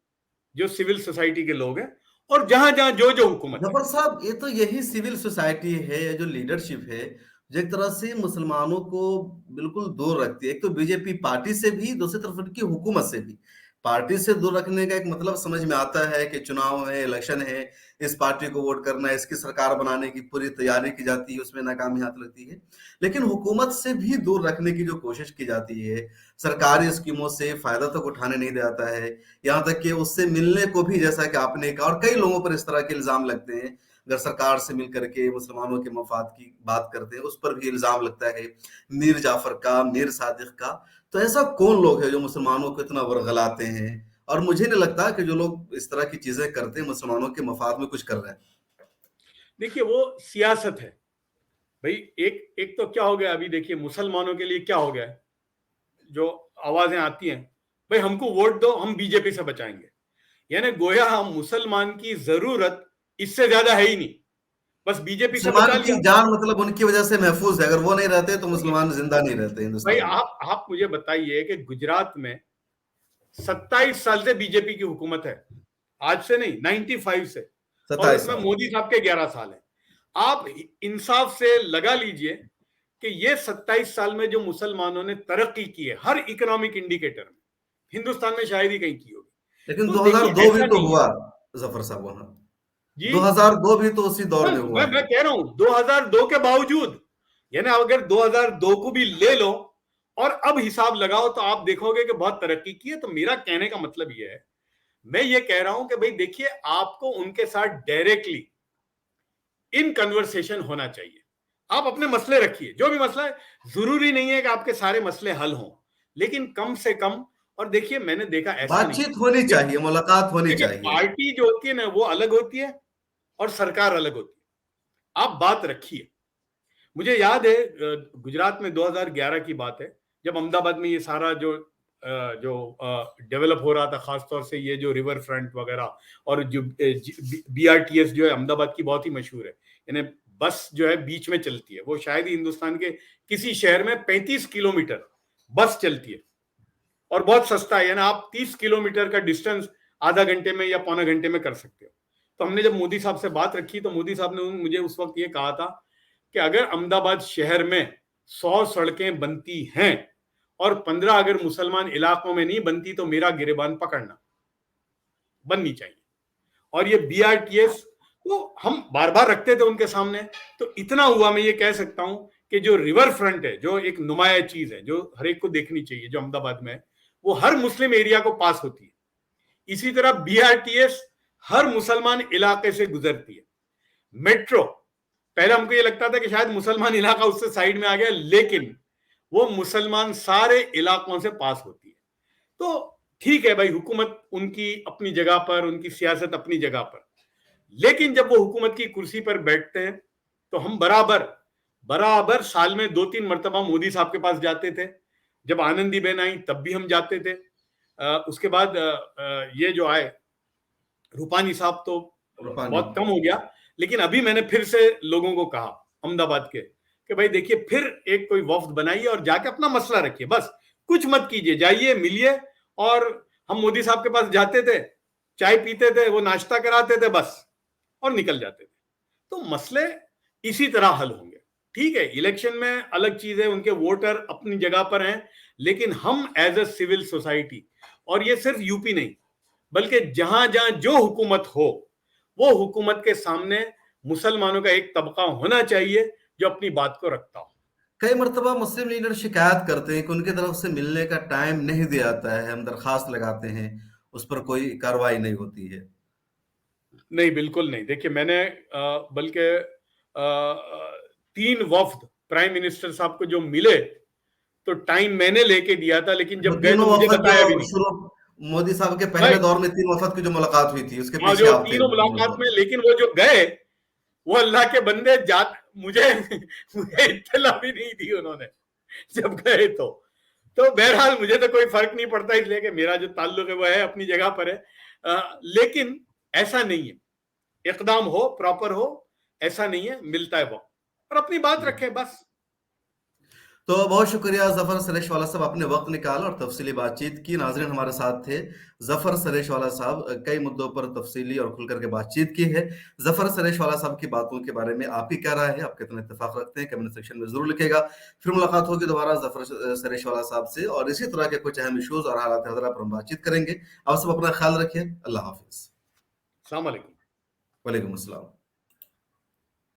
जो सिविल सोसाइटी के लोग हैं, और जहां जहां जो जो हुकूमत है। जफर साहब, ये तो यही सिविल सोसाइटी है, ये जो लीडरशिप है, जो एक तरह से मुसलमानों को बिल्कुल दूर रखती है, एक तो बीजेपी पार्टी से भी, दूसरी तरफ उनकी हुकूमत से भी। पार्टी से दूर रखने का एक मतलब समझ में आता है कि चुनाव है, इलेक्शन है, इस पार्टी को वोट करना है, इसकी सरकार बनाने की पूरी तैयारी की जाती है, उसमें नाकामी हाथ लगती है। लेकिन हुकूमत से भी दूर रखने की जो कोशिश की जाती है, सरकारी स्कीमों से फायदा तक उठाने नहीं दिया है, यहाँ तक कि उससे मिलने को भी, जैसा कि आपने कहा, और कई लोगों पर इस तरह के इल्जाम लगते हैं, अगर सरकार से मिल करके मुसलमानों के मफाद की बात करते हैं, उस पर भी इल्जाम लगता है, मीर जाफर का, मीर सादिक का। तो ऐसा कौन लोग है जो मुसलमानों को इतना वर्गलाते हैं? और मुझे नहीं लगता कि जो लोग इस तरह की चीजें करते हैं मुसलमानों के मफाद में कुछ कर रहे हैं। देखिए, वो सियासत है भाई। एक एक तो क्या हो गया अभी, देखिए मुसलमानों के लिए क्या हो गया है, जो आवाजें आती हैं, भाई हमको वोट दो, हम बीजेपी से बचाएंगे। यानी गोया हम मुसलमान की जरूरत इससे ज्यादा है ही नहीं, बस बीजेपी से बचा मुसलमान की लिया। जान मतलब उनकी वजह से महफूज है, अगर वो नहीं रहते तो मुसलमान जिंदा नहीं रहते भाई हिंदुस्तान में। आप मुझे बताइए कि गुजरात में 27 साल से बीजेपी की हुकूमत है, आज से नहीं, 95 से, और 27 उसमें साल मोदी साहब के 11 साल है। आप इंसाफ से लगा लीजिए कि ये 27 साल में जो मुसलमानों ने तरक्की की है हर इकोनॉमिक इंडिकेटर में, हिंदुस्तान में शायद ही कहीं की होगी। लेकिन तो देखिए 2002 भी ऐसा तो नहीं है हुआ जफर साहब, वहां जी। 2002 भी तो उसी दौर बस में हुआ मैं है। कह रहा हूं 2002 के बावजूद, यानी अगर 2002 को भी ले लो और अब हिसाब लगाओ तो आप देखोगे कि बहुत तरक्की की है। तो मेरा कहने का मतलब यह है, मैं ये कह रहा हूं कि भाई देखिए, आपको उनके साथ डायरेक्टली इन कन्वर्सेशन होना चाहिए। आप अपने मसले रखिए, जो भी मसला है, जरूरी नहीं है कि आपके सारे मसले हल हों, लेकिन कम से कम। और देखिए, मैंने देखा ऐसा नहीं है, बातचीत होनी चाहिए, मुलाकात होनी देखिए चाहिए। पार्टी जो होती है ना वो अलग होती है और सरकार अलग होती है। आप बात रखिए। मुझे याद है गुजरात में 2011 की बात है, जब अहमदाबाद में ये सारा जो डेवलप हो रहा था, खासतौर से ये जो रिवर फ्रंट वगैरह, और जो बीआरटीएस जो है अहमदाबाद की बहुत ही मशहूर है, यानी बस जो है बीच में चलती है, वो शायद ही हिंदुस्तान के किसी शहर में 35 किलोमीटर बस चलती है, और बहुत सस्ता है, यानी आप 30 किलोमीटर का डिस्टेंस आधा घंटे में या पौने घंटे में कर सकते हो। तो हमने जब मोदी साहब से बात रखी तो मोदी साहब ने मुझे उस वक्त ये कहा था कि अगर अहमदाबाद शहर में 100 सड़कें बनती हैं और 15 अगर मुसलमान इलाकों में नहीं बनती तो मेरा गिरेबान पकड़ना, बननी चाहिए। और ये बीआरटीएस तो हम बार बार रखते थे उनके सामने। तो इतना हुआ, मैं ये कह सकता हूं कि जो रिवर फ्रंट है, जो एक नुमाया चीज है, जो हर एक को देखनी चाहिए, जो अहमदाबाद में है, वो हर मुस्लिम एरिया को पास होती है। इसी तरह बीआरटीएस हर मुसलमान इलाके से गुजरती है। मेट्रो, पहले हमको ये लगता था कि शायद मुसलमान इलाका उससे साइड में आ गया, लेकिन वो मुसलमान सारे इलाकों से पास होती है। तो ठीक है भाई, हुकूमत उनकी अपनी जगह पर, उनकी सियासत अपनी जगह पर, लेकिन जब वो हुकूमत की कुर्सी पर बैठते हैं तो हम बराबर बराबर साल में 2-3 मरतबा मोदी साहब के पास जाते थे। जब आनंदीबेन आई तब भी हम जाते थे। उसके बाद ये जो आए रूपानी साहब तो रूपानी। बहुत कम हो गया, लेकिन अभी मैंने फिर से लोगों को कहा अहमदाबाद के कि भाई देखिए, फिर एक कोई वफ्द बनाइए और जाके अपना मसला रखिए, बस कुछ मत कीजिए, जाइए मिलिए। और हम मोदी साहब के पास जाते थे, चाय पीते थे, वो नाश्ता कराते थे बस, और निकल जाते थे। तो मसले इसी तरह हल होंगे। ठीक है, इलेक्शन में अलग चीज है, उनके वोटर अपनी जगह पर हैं, लेकिन हम एज ए सिविल सोसाइटी, और ये सिर्फ यूपी नहीं बल्कि जहां जहां जो हुकूमत हो, वो हुकूमत के सामने मुसलमानों का एक तबका होना चाहिए जो अपनी बात को रखता हो। कई मरतबा मुस्लिम लीडर शिकायत करते हैं कि उनकी तरफ से मिलने का टाइम नहीं दिया जाता है, हम दरखास्त लगाते हैं, उस पर कोई कार्रवाई नहीं होती है। नहीं, बिल्कुल नहीं। देखिए, मैंने बल्कि 3 वफ्द प्राइम मिनिस्टर साहब को जो मिले, तो टाइम मैंने लेके दिया था, लेकिन वो जब गए तीनों तो मुझे वफद जो बताया भी नहीं। शुरू मोदी साहब के पहले भाई दौर में 3 वफद की जो मुलाकात हुई थी, उसके हाँ, पीछे जो आप थे तीनों मौजूद। मुलाकात में, लेकिन वो जो गए, वो अल्लाह के बंदे जात मुझे मुझे इत्तला भी नहीं दी उन्होंने जब गए तो बहरहाल मुझे तो कोई फर्क नहीं पड़ता, इसलिए कि मेरा जो ताल्लुक है वो है अपनी जगह पर है। लेकिन ऐसा नहीं है, इकदाम हो, प्रॉपर हो, ऐसा नहीं है, मिलता है वक्त, और अपनी बात रखें बस। तो बहुत शुक्रिया जफर सरेश वाला साहब, आपने वक्त निकाला और तफसीली बातचीत की। नाजरीन, हमारे साथ थे जफर सरेश वाला साहब, कई मुद्दों पर तफसीली और खुलकर के बातचीत की है। जफर सरेश वाला साहब की बातों के बारे में आपकी क्या राय है, आप कितना इत्तेफाक रखते हैं, कमेंट सेक्शन में जरूर लिखेगा। फिर मुलाकात होगी दोबारा जफर सरेश वाला साहब से, और इसी तरह के कुछ अहम इशूज और हालात हज़रा पर हम बातचीत करेंगे। आप सब अपना ख्याल रखिए। अल्लाह हाफिज। अस्सलाम वालेकुम। वालेकुम अस्सलाम।